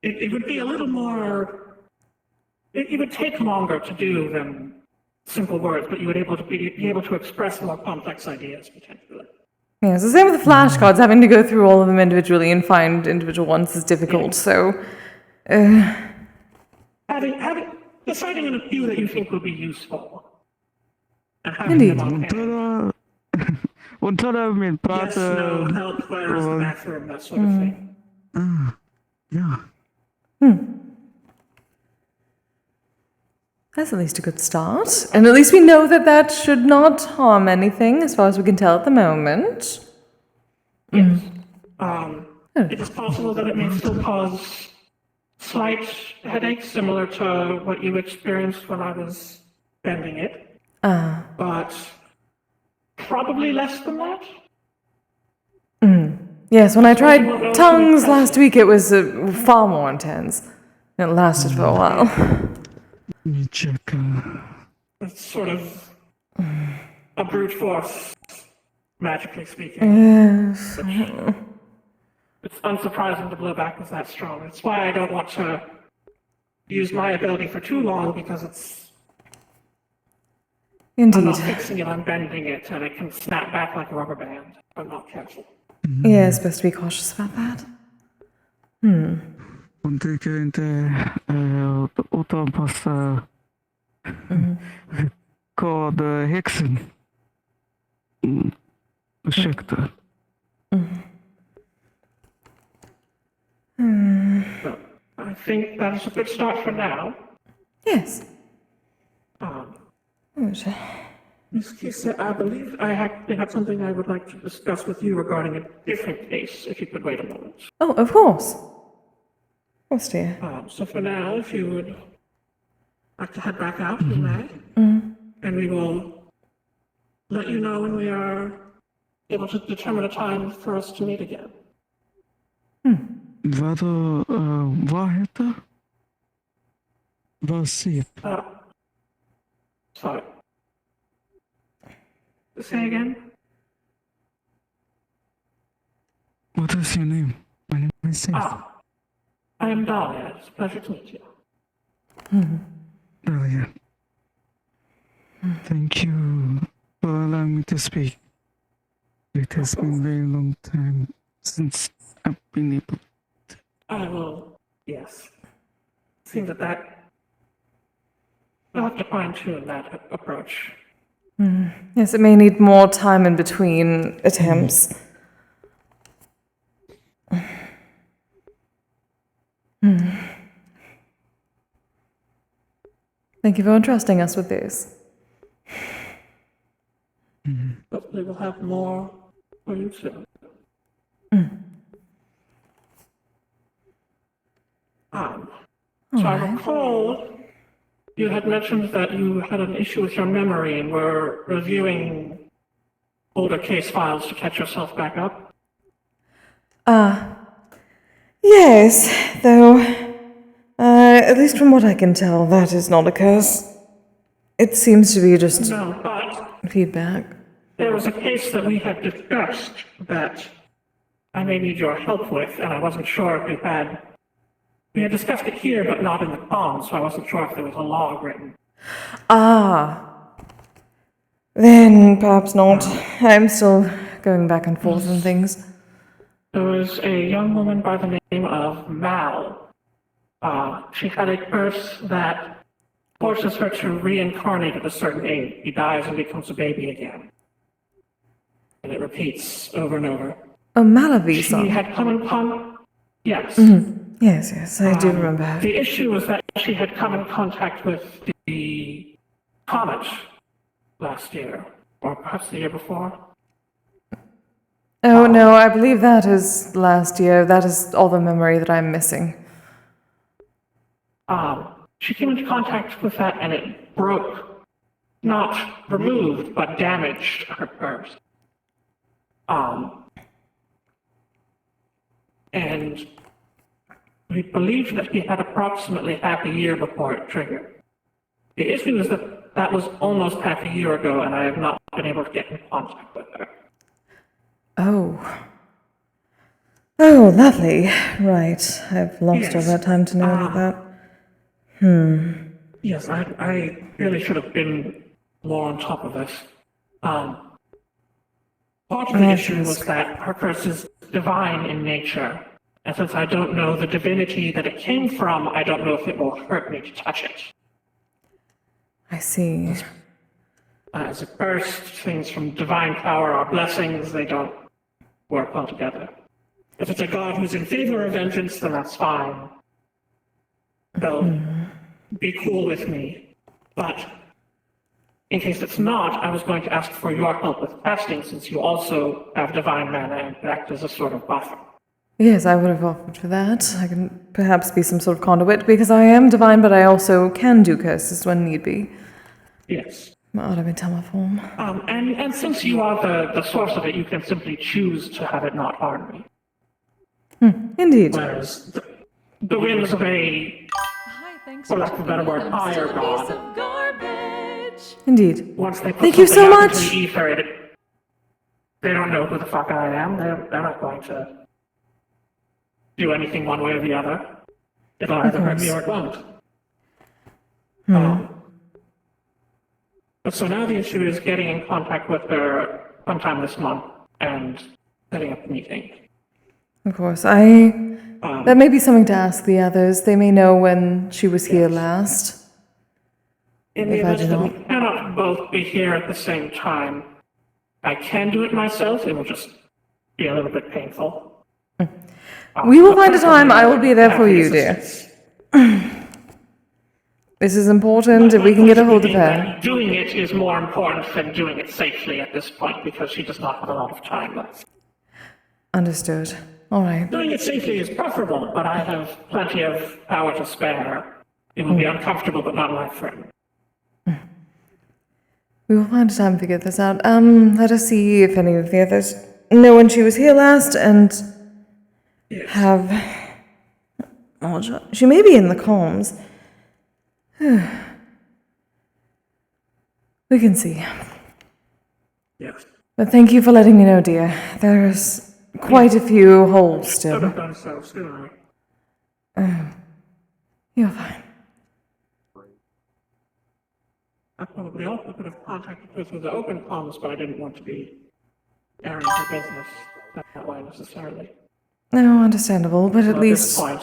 It would be a little more. It would take longer to do than simple words, but you would be able to express more complex ideas potentially. Yeah, it's the same with the flashcards. Having to go through all of them individually and find individual ones is difficult, so... Deciding on a few that you think will be useful. And having them on hand. Ontara min Yes, prata. no, help, where is the bathroom, that sort of thing. Yeah. That's at least a good start. And at least we know that that should not harm anything, as far as we can tell at the moment. Yes. It is possible that it may still cause slight headaches, similar to what you experienced when I was bending it. But probably less than that. Yes, when I tried tongues last week, it was far more intense. It lasted for a while. Me check. It's sort of a brute force, magically speaking. Yes. It's unsurprising the blowback is that strong. It's why I don't want to use my ability for too long, because I'm Indeed. not fixing it, I'm bending it, and it can snap back like a rubber band if I'm not careful. Yeah, it's best to be cautious about that. Hon tycker inte återanpassa kodhäxan. Ursäkta. I think that's a good start for now. Yes. Good. Ms. Kise, I believe I have something I would like to discuss with you regarding a different case, if you could wait a moment. Oh, of course. Of course, dear. So for now, if you would like to head back out, you may. And we will let you know when we are able to determine a time for us to meet again. Vad heter? Vad ser? Sorry. Say again? What is your name? My name is Seth. I am Dahlia. It's a pleasure to meet you. Dahlia. Thank you for allowing me to speak. It has been a very long time since I've been able. I will, yes. Seems that I'll have to fine-tune that approach. Yes, it may need more time in between attempts. Thank you for entrusting us with this. Hopefully we'll have more for you soon. So I recall you had mentioned that you had an issue with your memory and were reviewing older case files to catch yourself back up. Yes, though, at least from what I can tell, that is not a curse. It seems to be just No, but feedback. there was a case that we had discussed that I may need your help with, and I wasn't sure if we had discussed it here, but not in the palm, so I wasn't sure if there was a log written. Ah. Then perhaps not. I'm still going back and forth on things. There was a young woman by the name of Mal. She had a curse that forces her to reincarnate at a certain age. She dies and becomes a baby again. And it repeats over and over. Oh, Malavi She song. had come in contact. Yes. Yes, I do remember her. The issue was that she had come in contact with the comet last year, or perhaps the year before. Oh, no, I believe that is last year. That is all the memory that I'm missing. She came into contact with that and it broke, not removed, but damaged her purse. And we believe that he had approximately half a year before it triggered. The issue is that that was almost half a year ago and I have not been able to get in contact with her. Oh. Oh, lovely. Right. I've lost all Yes. that time to know about that. Yes, I really should have been more on top of this. Part of the issue was that her curse is divine in nature. And since I don't know the divinity that it came from, I don't know if it will hurt me to touch it. I see. As a curse, things from divine power are blessings, they don't work well together. If it's a god who's in favor of vengeance, then that's fine. They'll be cool with me. But in case it's not, I was going to ask for your help with casting, since you also have divine mana and act as a sort of buffer. Yes, I would have offered for that. I can perhaps be some sort of conduit, because I am divine, but I also can do curses when need be. Yes. My automatoma form. And since you are the source of it, you can simply choose to have it not harm me. Indeed. Whereas the whims of a, for lack of a better word, higher god, Indeed. once they put Thank you so something out much. into the ether, they don't know who the fuck I am. They're not going to do anything one way or the other. It'll either hurt me or it won't. But so now the issue is getting in contact with her sometime this month and setting up a meeting. Of course. That may be something to ask the others. They may know when she was here last. In the If I event do that we not- cannot both be here at the same time, I can do it myself. It will just be a little bit painful. We will But find a time. I will be there for happy you, dear. assistance. This is important. If we can get a hold of her. Doing it is more important than doing it safely at this point because she does not have a lot of time left. Understood. All right. Doing it safely is preferable, but I have plenty of power to spare. It will be uncomfortable, but not life-threatening. We will find a time to figure this out. Let us see if any of the others know when she was here last and have. Oh, she may be in the comms. We can see. Yes. But thank you for letting me know, dear. There's quite a few holes Could still. have done so sooner. You're fine. I probably also could have contacted her through the open comms, but I didn't want to be airing her business that way necessarily. No, understandable, but at At least this point,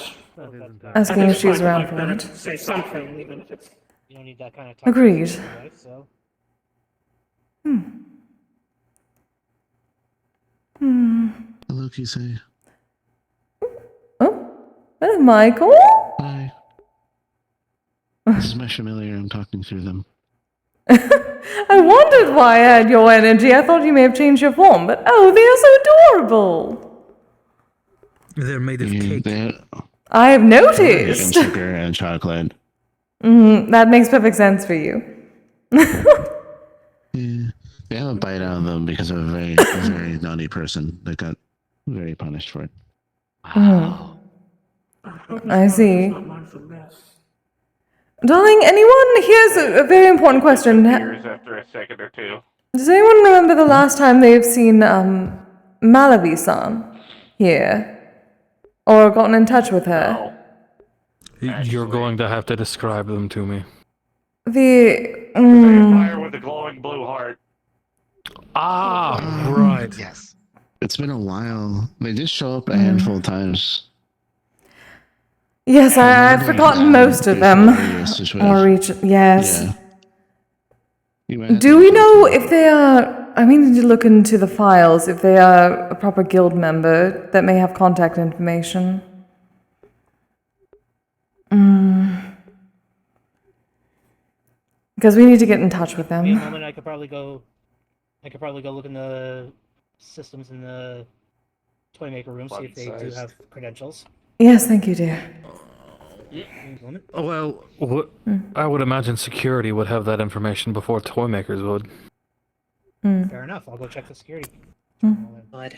asking at if this she's point, around I'd for better it. say something, even if it's You don't need that kind of Agreed. Right, so. Hello, Kise. Oh, Michael? Hi. This is my familiar. I'm talking through them. I wondered why I had your energy. I thought you may have changed your form, but oh, they are so adorable. They're made of cake. They're I have and noticed. sugar and chocolate. That makes perfect sense for you. Yeah. They have a bite out of them because of a very naughty person that got very punished for it. Wow. I see. Not mindful of this. Darling, anyone? Here's a very important question. Disappears after a second or two. Does anyone remember the last time they've seen Malavi-san here? Or gotten in touch with her? No. You're Actually. going to have to describe them to me. The... The vampire with the glowing blue heart. Ah, right. Yes. It's been a while. They did show up a handful of times. Yes, I've forgotten most of them. Or reach... Yes. Yeah. You might have Do to we look know into it. if they are... I mean to look into the files, if they are a proper guild member that may have contact information. Because we need to get in touch with Give me a them. moment. I could probably go look in the systems in the toy maker room, see if they do Button-sized. have credentials. Yes, thank you, dear. Give me a moment. Well, I would imagine security would have that information before toy makers would. Fair enough. I'll go check the security.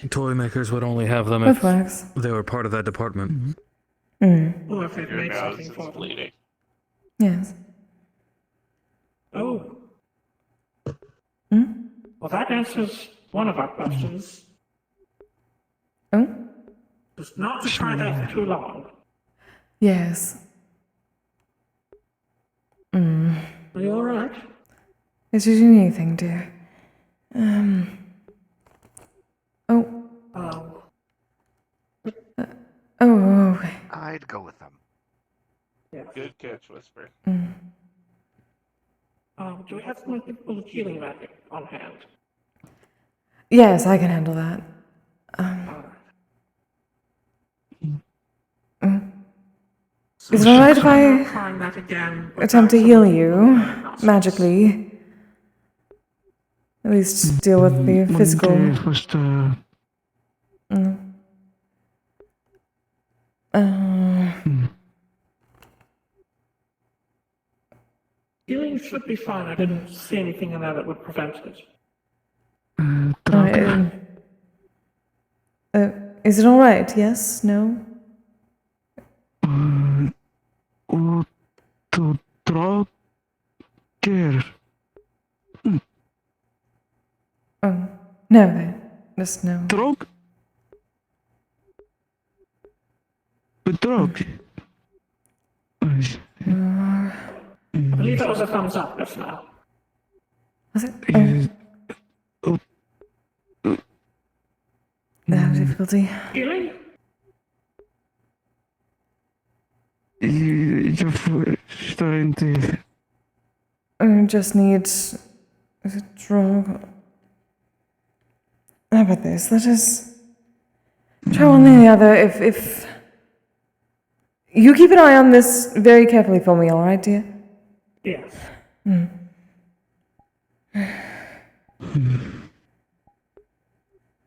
Toy makers would only have them That if works. they were part of that department. Or if they've Your made nose something is for them. bleeding. Yes. Oh. Well, that answers one of our questions. Oh? Just not to try that for too long. Yes. Are you alright? Did you do anything, dear? Oh. Oh, okay. I'd go with them. Good catch, Whisper. Do we have someone with a healing magic on hand? Yes, I can handle that. Is it alright if I Trying that again. attempt to heal you magically? At least deal with the physical. Healing should be fine. I didn't see anything in there that would prevent it. Is it alright? Yes? No? Oh. No, then. Just no. I believe that was a thumbs up just now. Was it? Oh. No difficulty. Healing? Just need... Is it drug? How about this? Let us try one thing or the other. If you keep an eye on this very carefully for me, all right, dear? Yes.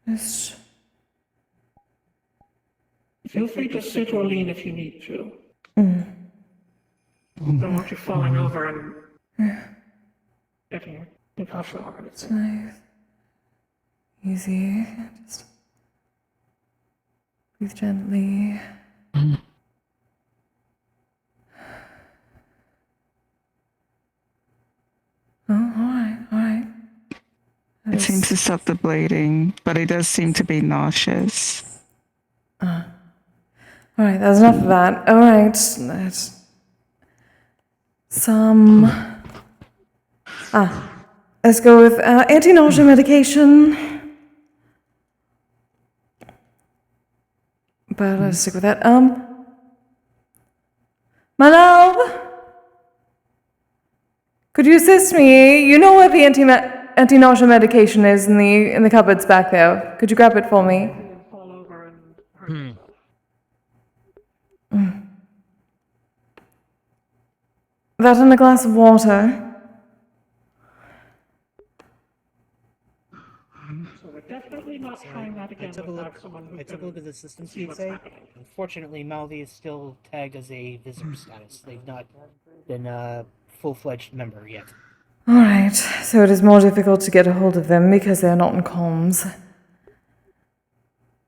Just... Feel free to sit or lean if you need to. Don't want you falling over and getting concussion or anything. Nice. Easy. Just breathe gently. Oh, alright. It seems to stop the bleeding, but he does seem to be nauseous. Alright, that's enough of that. Alright, let's... Let's go with anti-nausea medication. But let's stick with that. My love? Could you assist me? You know where the anti-nausea medication is in the cupboards back there. Could you grab it for me? Fall over and hurt yourself. That and a glass of water. So we're definitely not trying that again without someone who I took a can look at the system, see what's Kise. happening. Unfortunately, Malvi is still tagged as a visitor status. They've not been a full-fledged member yet. Alright, so it is more difficult to get a hold of them because they're not in comms.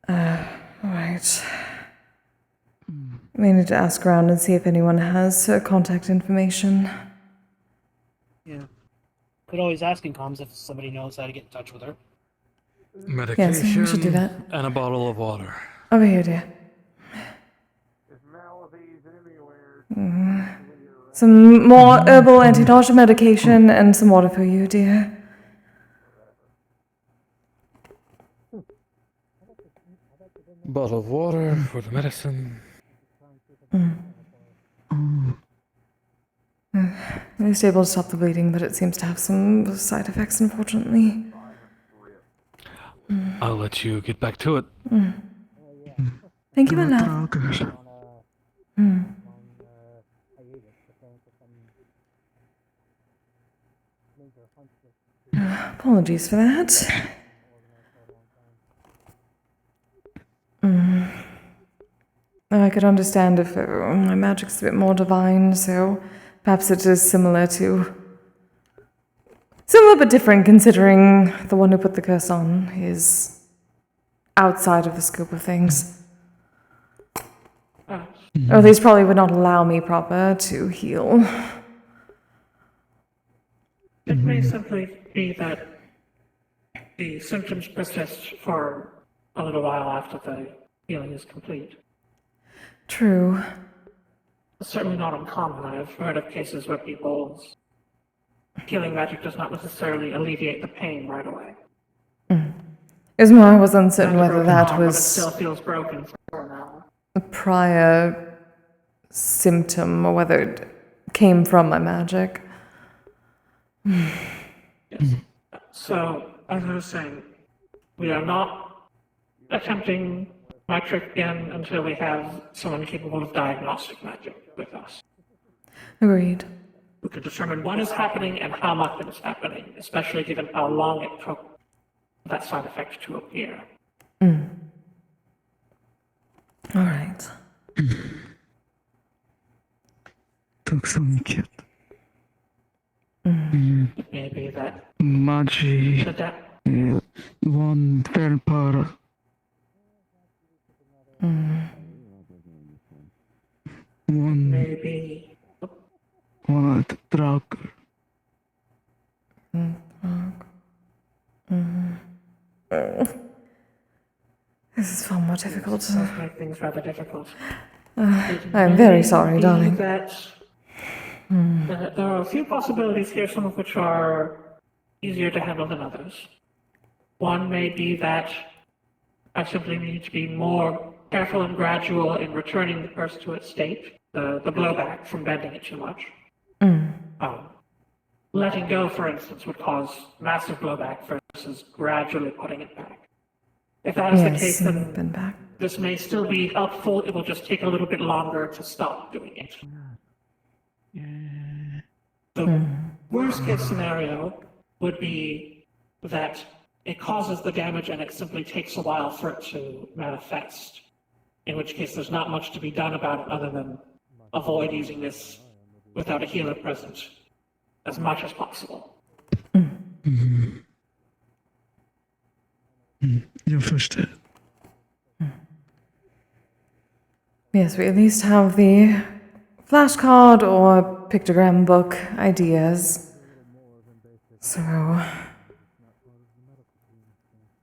Alright. may need to ask around and see if anyone has her contact information. Yeah. Could always ask in comms if somebody knows how to get in touch with her. Medication Yes, we should do that. and a bottle of water. Over here, dear. Some more herbal anti-nausea medication and some water for you, dear. Bottle of water for the medicine. At least able to stop the bleeding, but it seems to have some side effects, unfortunately. I'll let you get back to it. Thank you, my love. Apologies for that. I could understand if my magic's a bit more divine, so perhaps it is similar but different, considering the one who put the curse on is outside of the scope of things. Or at least probably would not allow me proper to heal. It may simply be that the symptoms persist for a little while after the healing is complete. True. It's certainly not uncommon. I've heard of cases where people's healing magic does not necessarily alleviate the pain right away. Isma, I was uncertain That's a whether broken that arm, but it was still feels broken for an hour. a prior symptom or whether it came from my magic. Yes. So, as I was saying, we are not attempting my trick again until we have someone capable of diagnostic magic with us. Agreed. We can determine what is happening and how much it is happening, especially given how long it took for that side effect to appear. All right. Took some kid. It may be that Magi. One fell para. One maybe one drug. This is far more difficult. does make things rather difficult. I'm very sorry, darling. That there are a few possibilities here, some of which are easier to handle than others. One may be that I simply need to be more careful and gradual in returning the purse to its state, the blowback from bending it too much. Letting go, for instance, would cause massive blowback versus gradually putting it back. If that is the case, then this may still be helpful. It will just take a little bit longer to stop doing it. The worst case scenario would be that it causes the damage and it simply takes a while for it to manifest. In which case there's not much to be done about it other than avoid using this without a healer present as much as possible. Jag förstår. Yes, we at least have the flashcard or pictogram book ideas. So,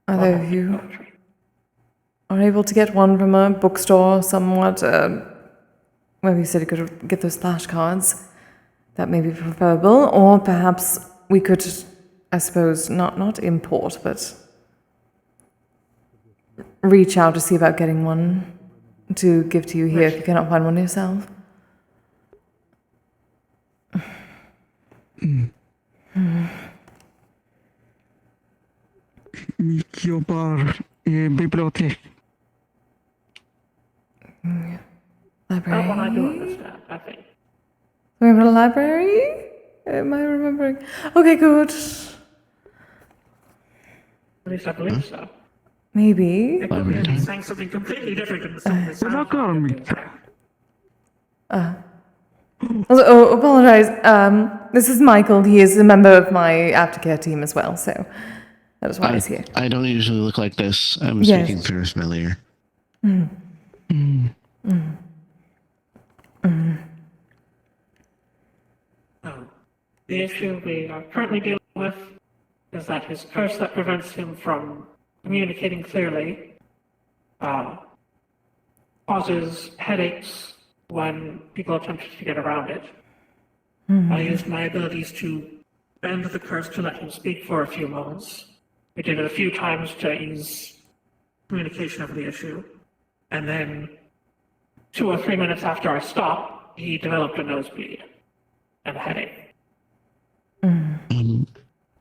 either of you are able to get one from a bookstore somewhat, where you said you could get those flashcards. That may be preferable, or perhaps we could, I suppose, not import, but reach out to see about getting one to give to you here if you cannot find one yourself. Gick jobbar i bibliotek. Library? That one I do understand, I think. We have a library? Am I remembering? Okay, good. At least I believe so. Maybe. It could be saying something completely different in the same Also, apologize. This is Michael. He is a member of my aftercare team as well, so that is why he's here. I don't usually look like this. I'm Yes. speaking through familiar. The issue we are currently dealing with is that his curse that prevents him from communicating clearly causes headaches when people attempt to get around it. I used my abilities to bend the curse to let him speak for a few moments. I did it a few times to ease communication of the issue. And then 2 or 3 minutes after I stopped, he developed a nosebleed and a headache.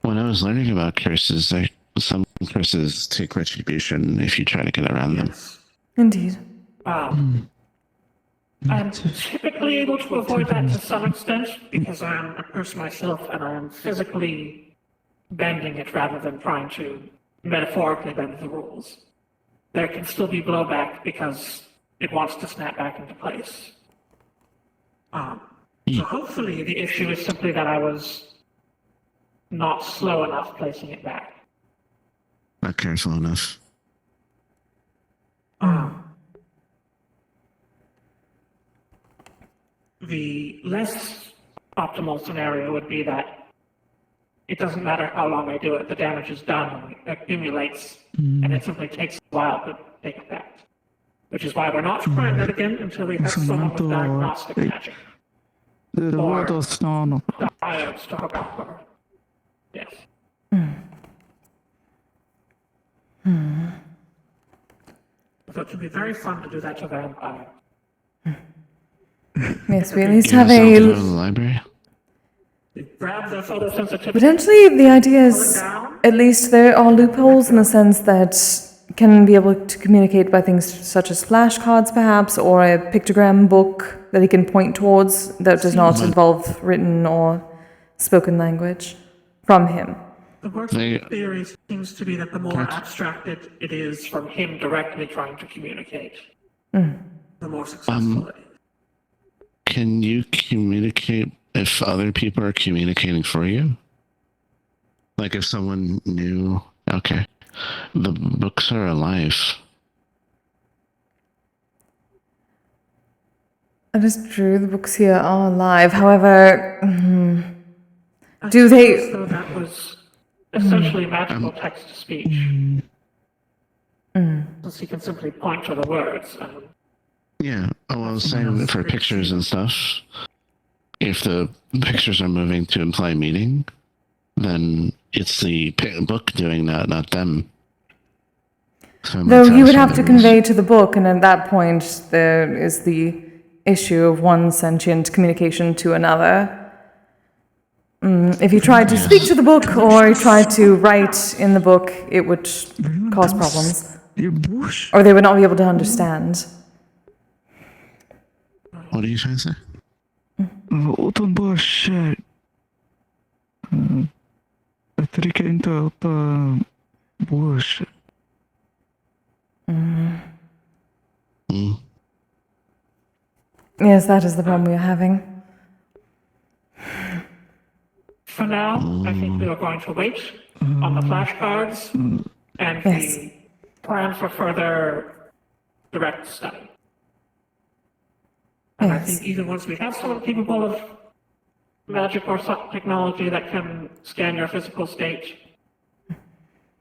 When I was learning about curses, some curses take retribution if you try to get around them. Yes. Indeed. I'm typically able to avoid that to some extent because I am a curse myself and I am physically bending it rather than trying to metaphorically bend the rules. There can still be blowback because it wants to snap back into place. So hopefully the issue is simply that I was not slow enough placing it back. Not careful enough. The less optimal scenario would be that it doesn't matter how long I do it, the damage is done and it accumulates, and it simply takes a while to take effect. Which is why we're not trying that again until we have someone with diagnostic magic. Or the irons to hook up for. Yes. So it would be very fun to do that to vampires. Yes, we at least You have guys don't go to the a. library? Grab the photosensitivity. Potentially, the idea is at least there are loopholes in the sense that can be able to communicate by things such as flashcards, perhaps, or a pictogram book that he can point towards that does not involve written or spoken language from him. The working theory seems to be that the more abstracted it is from him directly trying to communicate, the more successful it is. Can you communicate if other people are communicating for you? Like if someone knew, okay, the books are alive. That is true, the books here are alive. However, do they. So that was essentially magical text to speech. Since he can simply point to the words. Yeah, I was saying for pictures and stuff, if the pictures are moving to imply meaning, then it's the book doing that, not them. So Though he would have to convey to the book, and at that point, there is the issue of one sentient communication to another. If you tried to speak to the book or you tried to write in the book, it would cause problems. Or they would not be able to understand. What are you trying to say? Open bullshit. Patrick into bullshit. Yes, that is the problem we are having. For now, I think we are going to wait on the flashcards and the plan for further direct study. And I think even once we have someone capable of magic or technology that can scan your physical state,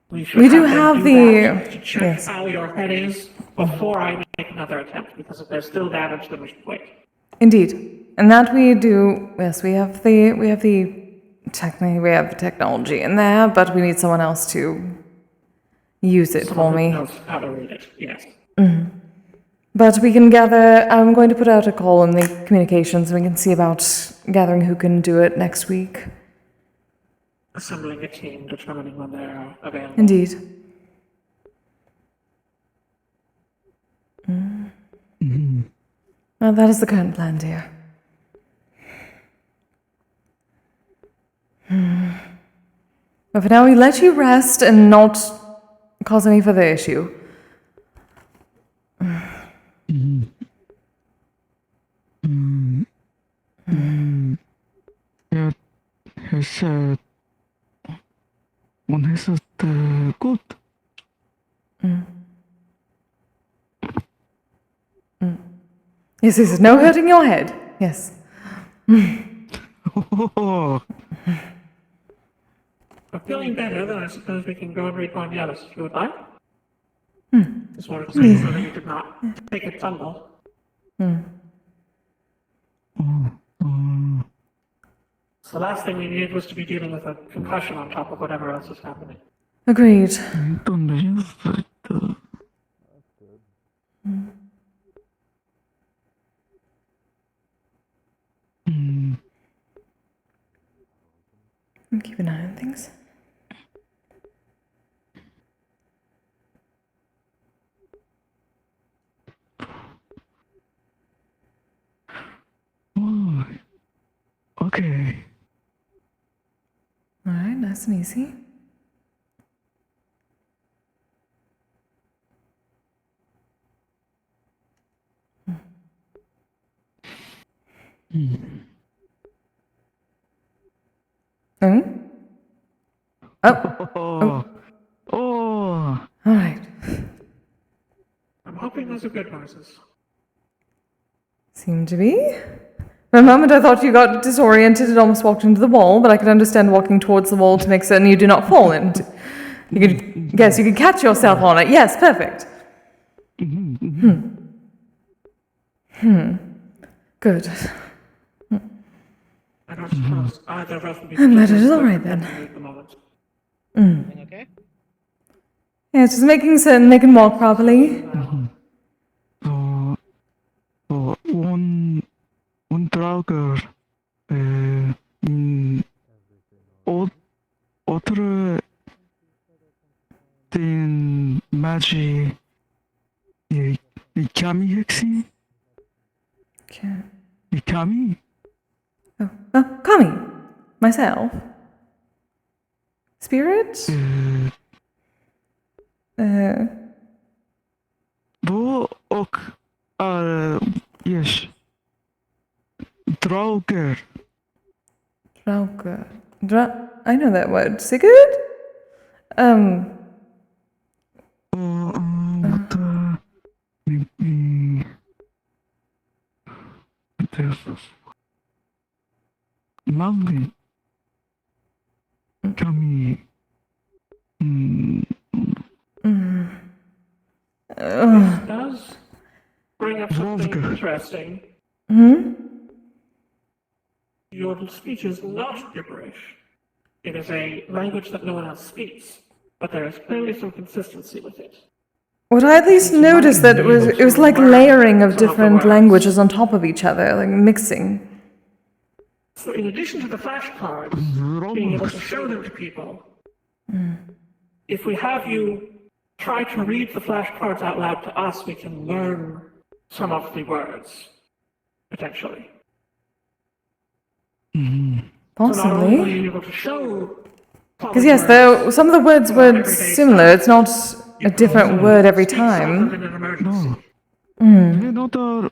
we do have to check how your head is before I make another attempt, because if there's still damage, then we should wait. Indeed. And that we do, yes, we have the technology in there, but we need someone else to use it for me. Knows how to read it, yes. But we can gather, I'm going to put out a call in the communications, and we can see about gathering who can do it next week. Assembling a team, determining when they're available. Indeed. Well, that is the current plan, dear. But for now, we let you rest and not cause any further issue. Ja, is when is it good? Yes, no hurting your head. Yes. Oh, I'm feeling better, then I suppose we can go and read one of the others if you would like. Just wanted to say so that you did not take a tumble. So the last thing we needed was to be dealing with a concussion on top of whatever else is happening. Agreed. Keep an eye on things. Oh, okay. All right, nice and easy. Oh? Oh. Oh. Oh. All right. I'm hoping those are good noises. Seem to be. For a moment, I thought you got disoriented and almost walked into the wall, but I could understand walking towards the wall to make certain you do not fall into. You could guess you could catch yourself on it. Yes, perfect. Good. I don't suppose either of us would be I'm glad it is all particularly right then. at the moment. Everything okay? Yeah, just making certain they can walk properly. So one drager other den magi kami hexi Okay. kami Oh, Kami. Myself. Spirit? bo ok yes drager Drauga. I know that word. Sigurd? Lovely. Kami. This does bring up something Wolfgang. interesting. Your speech is not gibberish. It is a language that no one else speaks, but there is clearly some consistency with it. Would I at least notice that it was like layering of different languages on top of each other, like mixing. So in addition to the flashcards, being able to show them to people, if we have you try to read the flashcards out loud to us, we can learn some of the words, potentially. So not only will Possibly. you be able to show... Because yes, though some of the words were similar. It's not a different word every time. You know the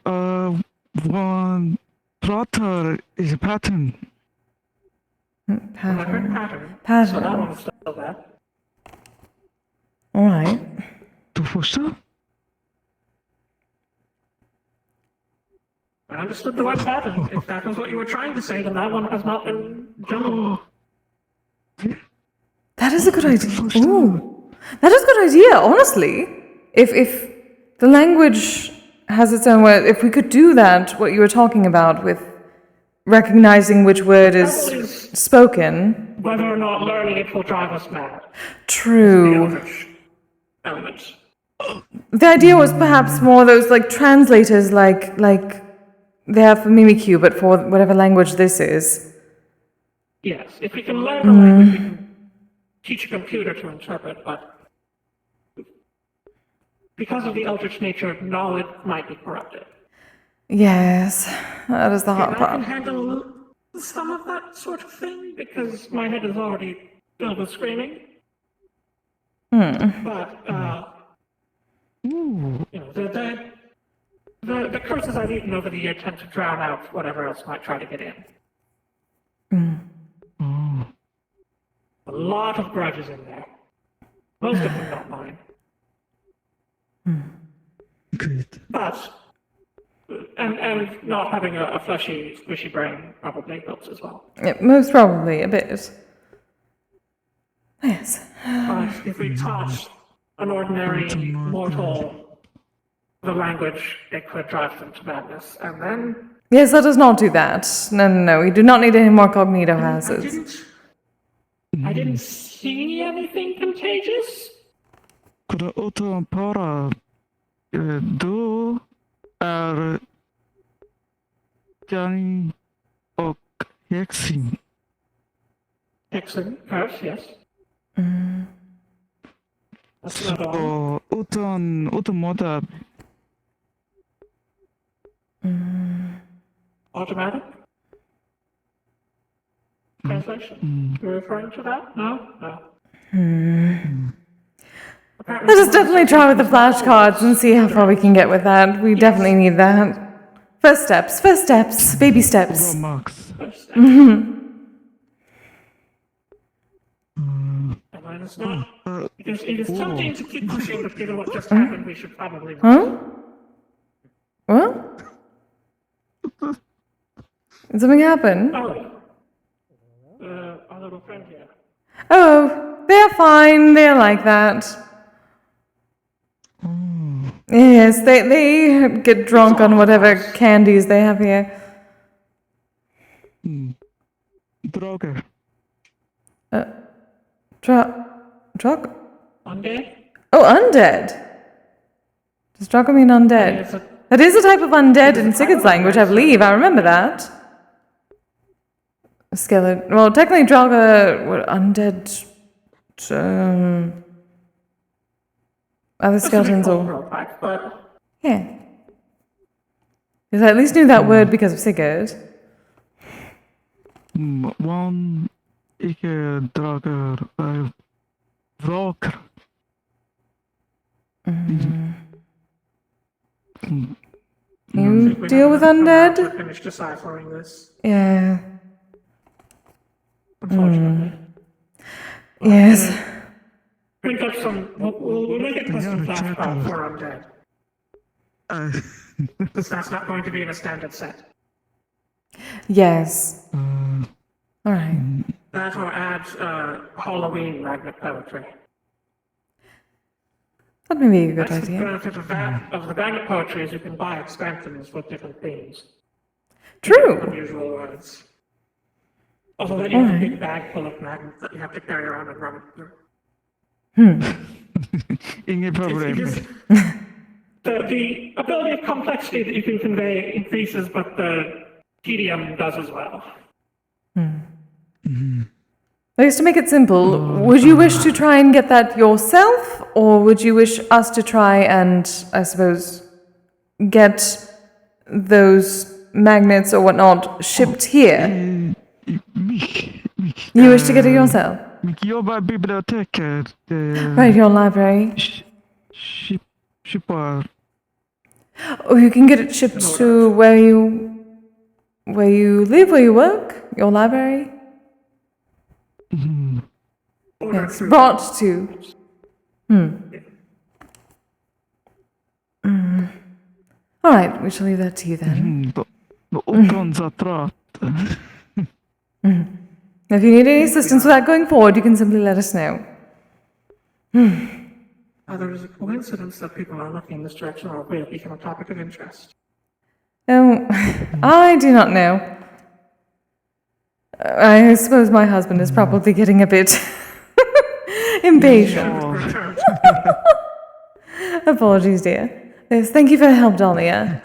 one prater is a pattern. Pattern. So that Pattern. one's still there. All right. Du forstår? I understood the word pattern. If that was what you were trying to say, then that one has not been jumbled. That is a good idea. Ooh, that is a good idea. Honestly, if the language has its own word, if we could do that, what you were talking about with recognizing which word is spoken. Whether or not learning it will drive us mad. The True. Eldritch element. The idea was perhaps more those like translators, like they have for Mimikyu, but for whatever language this is. Yes, if we can learn the language, we can teach a computer to interpret, but because of the eldritch nature, knowledge might be corrupted. Yes, that is the hard And I can part. handle some of that sort of thing because my head is already filled with screaming. But you know, the curses I've eaten over the year tend to drown out whatever else might try to get in. A lot of grudges in there. Most of them not mine. Good. But and not having a fleshy, squishy brain probably helps as well. Most probably a bit. Yes. But if we taught an ordinary mortal the language, it could drive them to madness, and then Yes, let us not do that. No. We do not need any more cognito hazards. I didn't see anything contagious. Kura uto para do ar Johnny och Hexing. Excellent. Curse, yes. That's another one. So uton moda Automatic? Translation? You're referring to that? No? No. Let us definitely try with the flashcards and see how far we can get with that. We definitely need that. First steps, baby steps. Max. And it's not. It is tempting to keep pushing, but given what just happened, we should probably. Huh? What? Did something happen? Oh. Our little friend here. Oh, they're fine. They're like that. Yes, they get drunk on whatever candies they have here. Droger. Drug? Undead? Oh, undead. Does Draco mean undead? That is a type of undead in Sigurd's language, I believe. I remember that. Skeleton. Well, technically, Draga undead. Other skeletons or But yeah. Because I at least knew that word because of Sigurd. One ikke drager vraker. You deal with undead? We're finished deciphering this, Yeah. unfortunately. Yes. Print up some. We'll make a custom flashcard for undead. Because that's not going to be in a standard set. Yes. All right. That or add Halloween magnet poetry. That may be a good That's the idea. benefit of that, of the magnet poetry, is you can buy expansions with different themes. True. Unusual words. Although then you have a big bag full of magnets that you have to carry around and run through. Ingen problem. The ability of complexity that you can convey increases, but the tedium does as well. I guess to make it simple, would you wish to try and get that yourself, or would you wish us to try and, I suppose, get those magnets or whatnot shipped here? You wish to get it yourself? Jobbar biblioteket. Right, your library. Shippar. Or you can get it shipped to where you live, where you work, your library. Yes, brought to. All right, we shall leave that to you then. If you need any assistance with that going forward, you can simply let us know. There is a coincidence that people are looking in this direction, or will become a topic of interest. Oh, I do not know. I suppose my husband is probably getting a bit impatient. Apologies, dear. Yes, thank you for your help, Dahlia.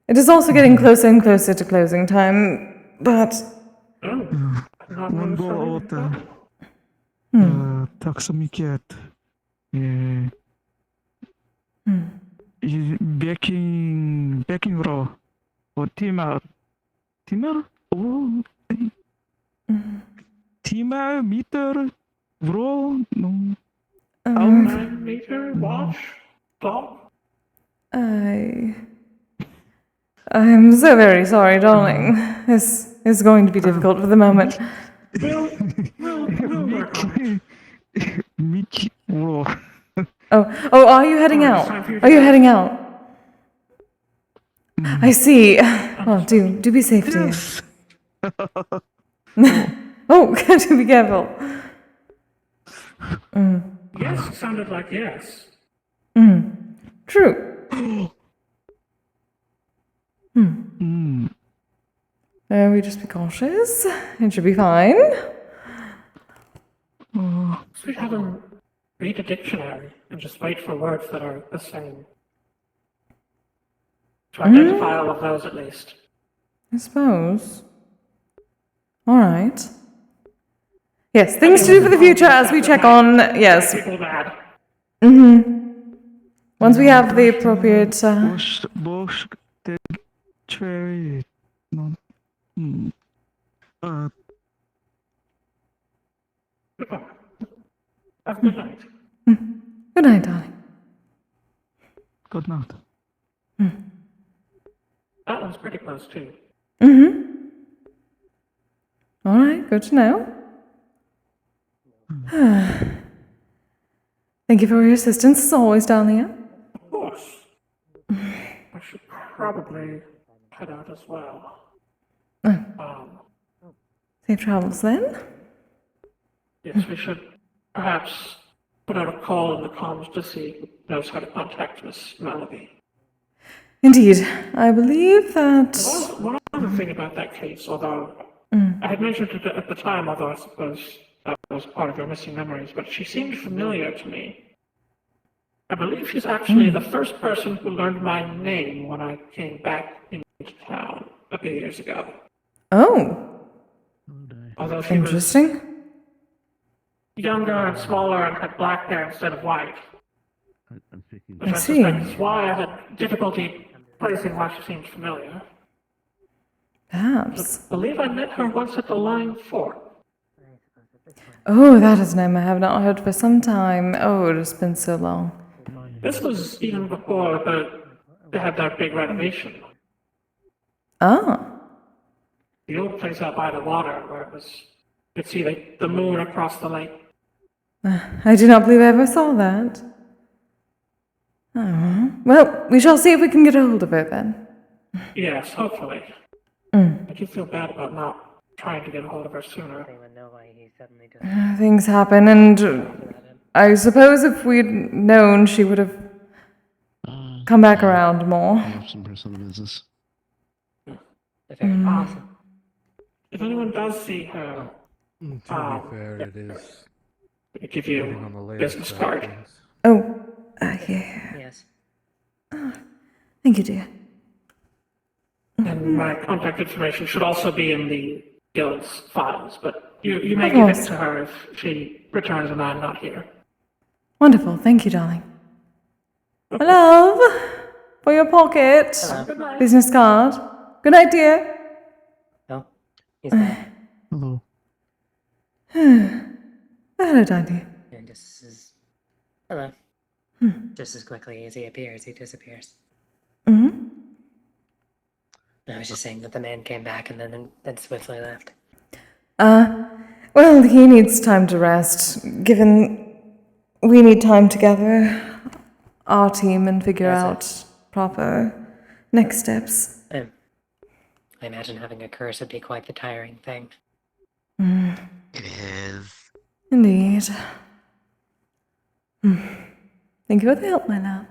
It is also getting closer and closer to closing time, but... Tack så mycket. Bäcking bra. Och timmar. Timmar, meter, bra. Meter, watch, clock. I'm so very sorry, darling. This is going to be difficult for the moment. We'll work on it. Mickey, bra. Oh, are you heading it's out? time for you to Are you go. heading out? I see. Well, do be safe, dear. Yes. Oh, do be careful. Yes, it sounded like yes. True. We just be cautious. It should be fine. So we have him read a dictionary and just wait for words that are the same. To identify all of those at least. I suppose. All right. Yes, things to do for the future as we check on. Yes. People bad. Once we have the appropriate. Bosch did cherry. No. Have a good night. Good night, darling. Good night. That one's pretty close too. All right, good to know. Thank you for your assistance as always, Dahlia. Of course. I should probably head out as well. Safe travels then. Yes, we should perhaps put out a call in the comms to see who knows how to contact Miss Malaby. Indeed, I believe that. One other thing about that case, although I had mentioned it at the time, although I suppose that was part of your missing memories, but she seemed familiar to me. I believe she's actually the first person who learned my name when I came back into town a few years ago. Oh, Although she was interesting. younger and smaller and had black hair instead of white. Which I see. suspect is why I had difficulty placing why she seemed familiar. Perhaps. I believe I met her once at the Line Fort. Oh, that is a name I have not heard for some time. Oh, it has been so long. This was even before they had that big renovation. Ah, The old place out by the water where it was, you could see the moon across the lake. I do not believe I ever saw that. Oh, well, we shall see if we can get a hold of her then. Yes, hopefully. I do feel bad about not trying to get a hold of her sooner. Things happen, and I suppose if we'd known, she would have come back around more. I have some personal business. Awesome. If anyone does see her, To be fair, it is I give getting you on the a later business side of card. things. Oh, yeah. Yes. Thank you, dear. And my contact information should also be in the guild's files, but you may give it course. to her if she returns and I'm not here. Wonderful, thank you, darling. Love, for your pocket. Good night. Business card. Good night, dear. No, he's not. Hello. Hello, darling. And just as hello. Just as quickly as he appears, he disappears. I was just saying that the man came back and then swiftly left. Well, he needs time to rest, given we need time together, our team, and figure out proper next steps. I imagine having a curse would be quite the tiring thing. It is. Indeed. Thank you for the help, my love.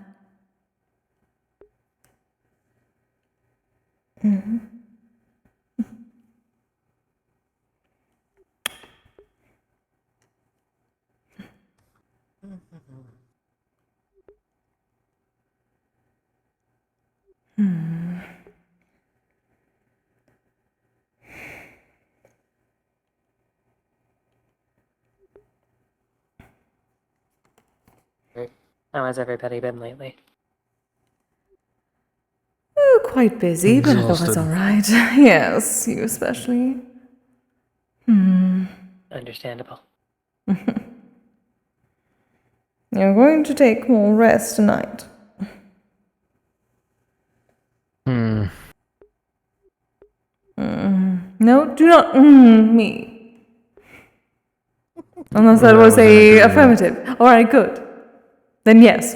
How has everybody been lately? Oh, quite busy, but otherwise Exhausted. all right. Yes, you especially. Understandable. You're going to take more rest tonight. No, do not me. Unless that was a affirmative. All right, good. Then yes.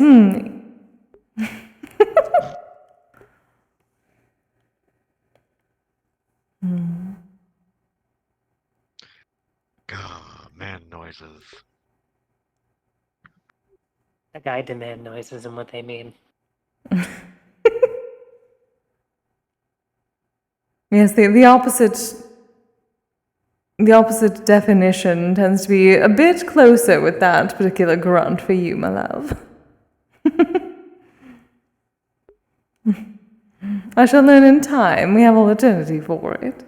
Man noises. A guy demand noises and what they mean. Yes, the opposite definition tends to be a bit closer with that particular grunt for you, my love. I shall learn in time. We have all eternity for it.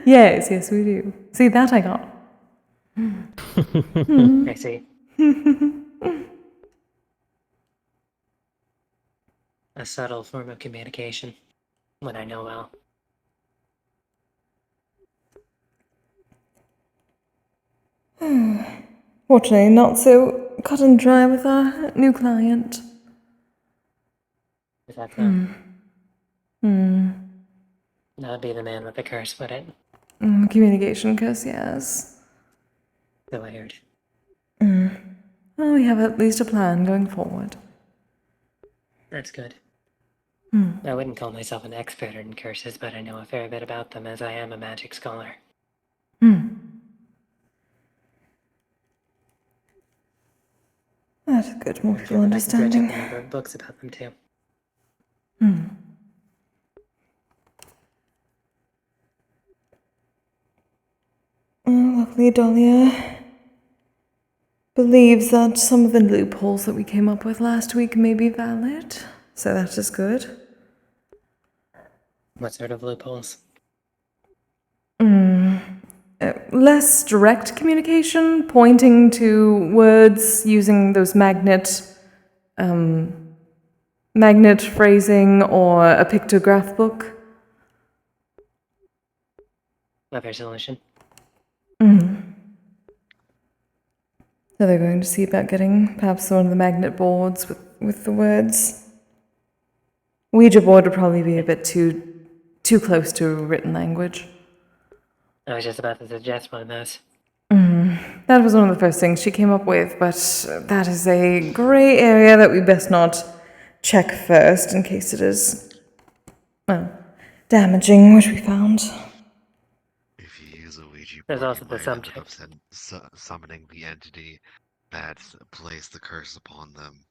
Yes, we do. See, that I got. I see. A subtle form of communication, when I know well. Fortunately, not so cut and dry with our new client. Is that so? That would be the man with the curse, would it? Communication curse, yes. So I heard. Well, we have at least a plan going forward. That's good. I wouldn't call myself an expert in curses, but I know a fair bit about them as I am a magic scholar. That's a good mutual I can dredge understanding. up a number of books about them too. Luckily, Dahlia believes that some of the loopholes that we came up with last week may be valid, so that is good. What sort of loopholes? Less direct communication, pointing to words using those magnet phrasing or a pictograph book. Clever solution. So they're going to see about getting perhaps one of the magnet boards with the words. Ouija board would probably be a bit too close to written language. I was just about to suggest one of those. That was one of the first things she came up with, but that is a grey area that we best not check first in case it is, well, damaging, which we found. If you use a Ouija board, There's also you the might end up subject. summoning the entity that placed the curse upon them.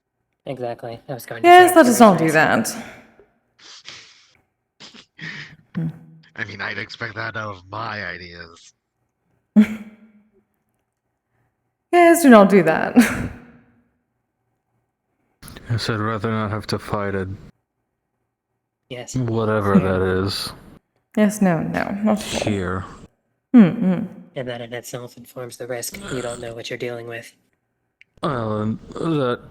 Exactly. I was going to Yes, say let us not do phrase. that. I mean, I'd expect that out of my ideas. Yes, do not do that. Yes, I'd rather not have to fight it. Yes. Whatever that is. Yes, no, not at all. Here. And that in itself informs the risk. You don't know what you're dealing with. Well, and that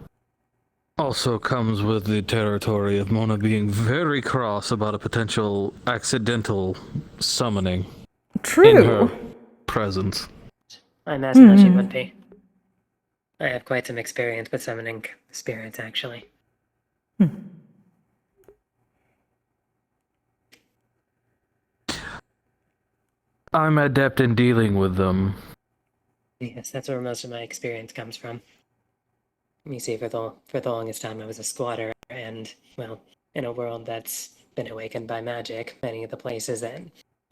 also comes with the territory of Mona being very cross about a potential accidental summoning in her True. presence. I imagine that she would be. I have quite some experience with summoning spirits, actually. I'm adept in dealing with them. Yes, that's where most of my experience comes from. You see, for the longest time I was a squatter, and, well, in a world that's been awakened by magic, many of the places that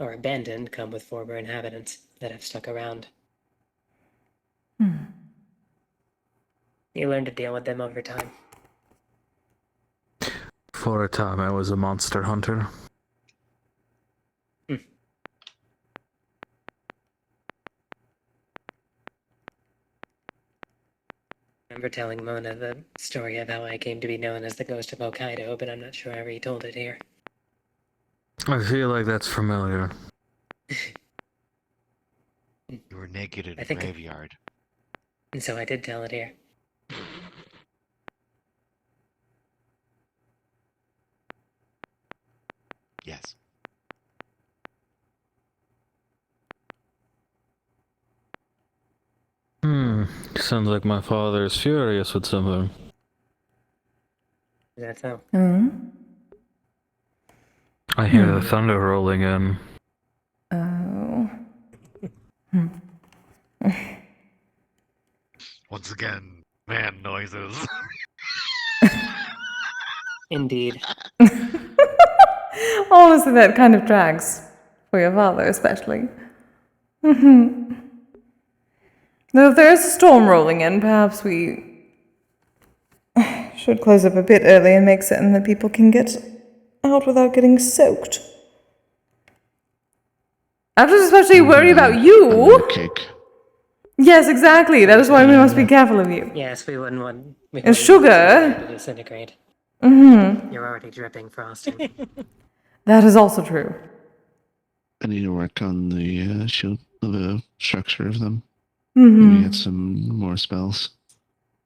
are abandoned come with former inhabitants that have stuck around. You learn to deal with them over time. For a time, I was a monster hunter. I remember telling Mona the story of how I came to be known as the Ghost of Hokkaido, but I'm not sure I retold it here. I feel like that's familiar. You were naked in I a think graveyard. And so I did tell it here. Yes. Sounds like my father is furious with something. Is that so? I hear the thunder rolling in. Oh. Once again, man noises. Indeed. Honestly, that kind of tracks. For your father, especially. Mm-hmm. Though if there is a storm rolling in, perhaps we should close up a bit early and make certain that people can get out without getting soaked. I have to especially worry about you. Cake. Yes, exactly. That is why we must be careful of you. Yes, we wouldn't want. We And wouldn't sugar. want it to disintegrate. Mm-hmm. You're already dripping frosting. That is also true. I need to work on the shield, the structure of them. Mm-hmm. Maybe get some more spells.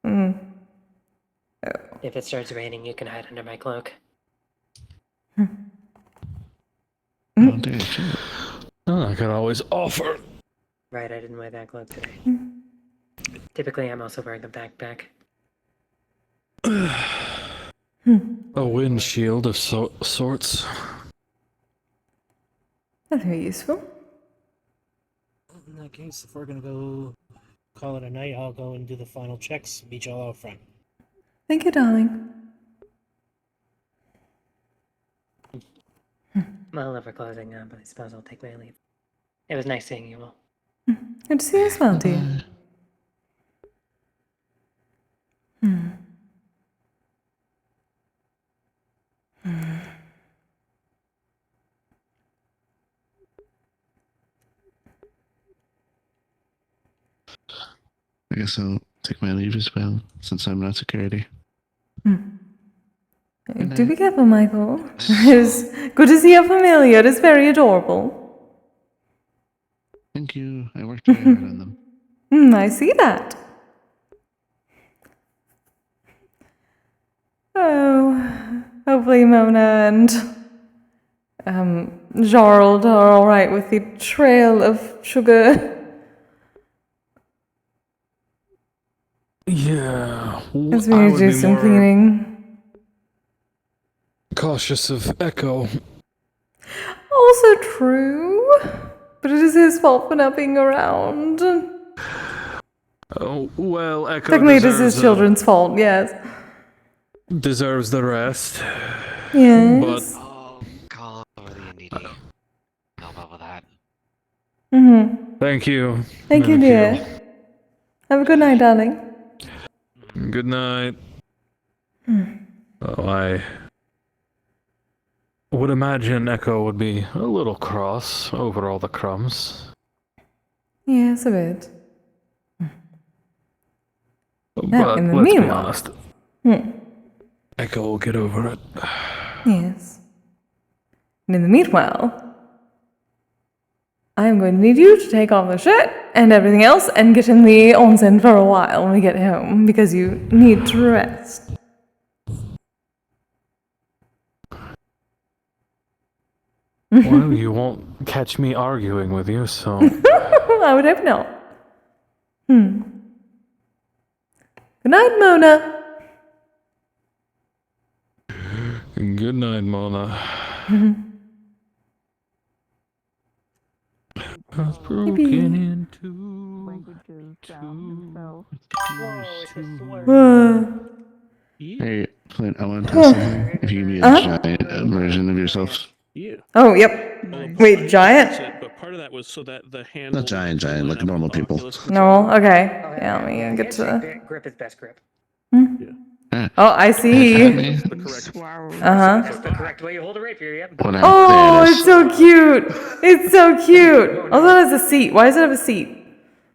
Mm. If it starts raining, you can hide under my cloak. Oh, damn, shit. Oh, I could always offer. Right, I didn't wear that cloak today. Typically, I'm also wearing a backpack. A windshield of sorts. That's very useful. In that case, if we're gonna go call it a night, I'll go and do the final checks. Meet y'all out front. Thank you, darling. Well, if we're closing up, I suppose I'll take my leave. It was nice seeing you all. Good to see you as well, dear. I guess I'll take my leave as well, since I'm not security. Do be careful, Michael. It is good to see your familiar. It is very adorable. Thank you. I worked very hard on them. I see that. Oh, hopefully Mona and Jarl are all right with the trail of sugar. Yeah. As I we would do be some more cleaning. cautious of Echo. Also true, but it is his fault for not being around. Oh, well, Echo Technically, it is his deserves children's fault, yes. deserves the rest. Yes. But Oh, call over the needy. Help out with that. thank you. Thank you, dear. Have a good night, darling. Good night. Oh, I would imagine Echo would be a little cross over all the crumbs. Yes, a bit. But in the let's be meanwhile- honest. Echo will get over it. Yes. And in the meanwhile, I am going to need you to take off the shirt and everything else and get in the onsen for a while when we get home, because you need to rest. Well, you won't catch me arguing with you, so... I would hope not. Good night, Mona. Good night, Mona. I've broken into Hey, Flint, I want to tell something. If you can be a giant version of yourself. Yeah. Oh, yep. Wait, giant? But part of that was so that the handle. Not giant, like normal people. No, okay. Yeah, let me get to... Grip is best grip. Oh, I see. That's the correct. Uh-huh. That's the correct way you hold a rapier, yep. Whatever. Oh, There it it's is. so cute. It's so cute. Also, it has a seat. Why does it have a seat?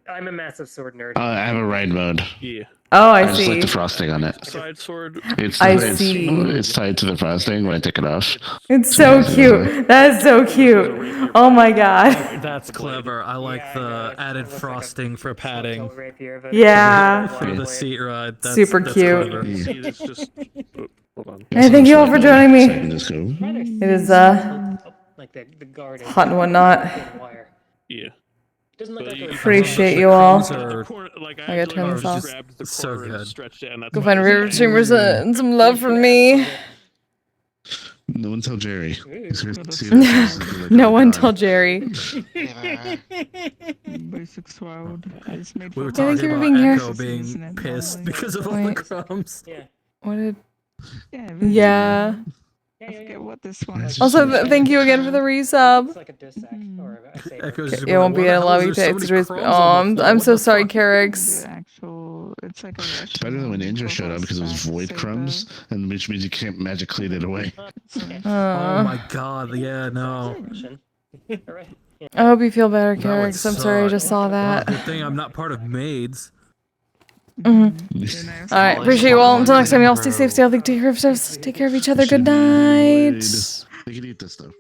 I'm a massive sword nerd. I have a ride mode. Yeah. Oh, I I just like see. the frosting on it. Side sword. It's tied to the frosting when I take it off. It's so cute. That is so cute. Oh my god. That's clever. I like the added frosting for padding. Yeah. For the seat ride. That's, Super that's cute. clever. See, it's just. Hold on. And thank you all for joining So I can me. just go. It is Like the guard. hot and whatnot. Wire. Yeah. Doesn't look But like you a can- Appreciate you all. The corner, like I gotta turn this off. grabbed the So corner and good. stretched it, and that's Go why find it's favorite like- streamers and some love from me. No one tell Jerry. Ooh. No one tell Jerry. Basic world is made We were from Yeah, thank talking you for about being here. Echo being pissed because of all the Wait. crumbs. Yeah. What did? Yeah. Yeah. I forget what this one is. Also, thank you again for the resub. It's like a dissect or a save. Echo's just It going, won't "Why be the a hell lobby is there so page. many crumbs Oh, on the floor? I'm What so the sorry, fuck?" The Carix. actual, it's like a It's better than when Ninja showed up because it was void crumbs, and which means you can't magic clean it away. Oh my god, yeah, no. Alright. I hope you feel better, That would Carix. I'm sorry I just suck. saw Wow, that. good thing I'm not part of maids. Mm-hmm. All right, appreciate you all. Until next time, y'all stay safe, stay healthy, take care of each other. Good night. They can eat this though.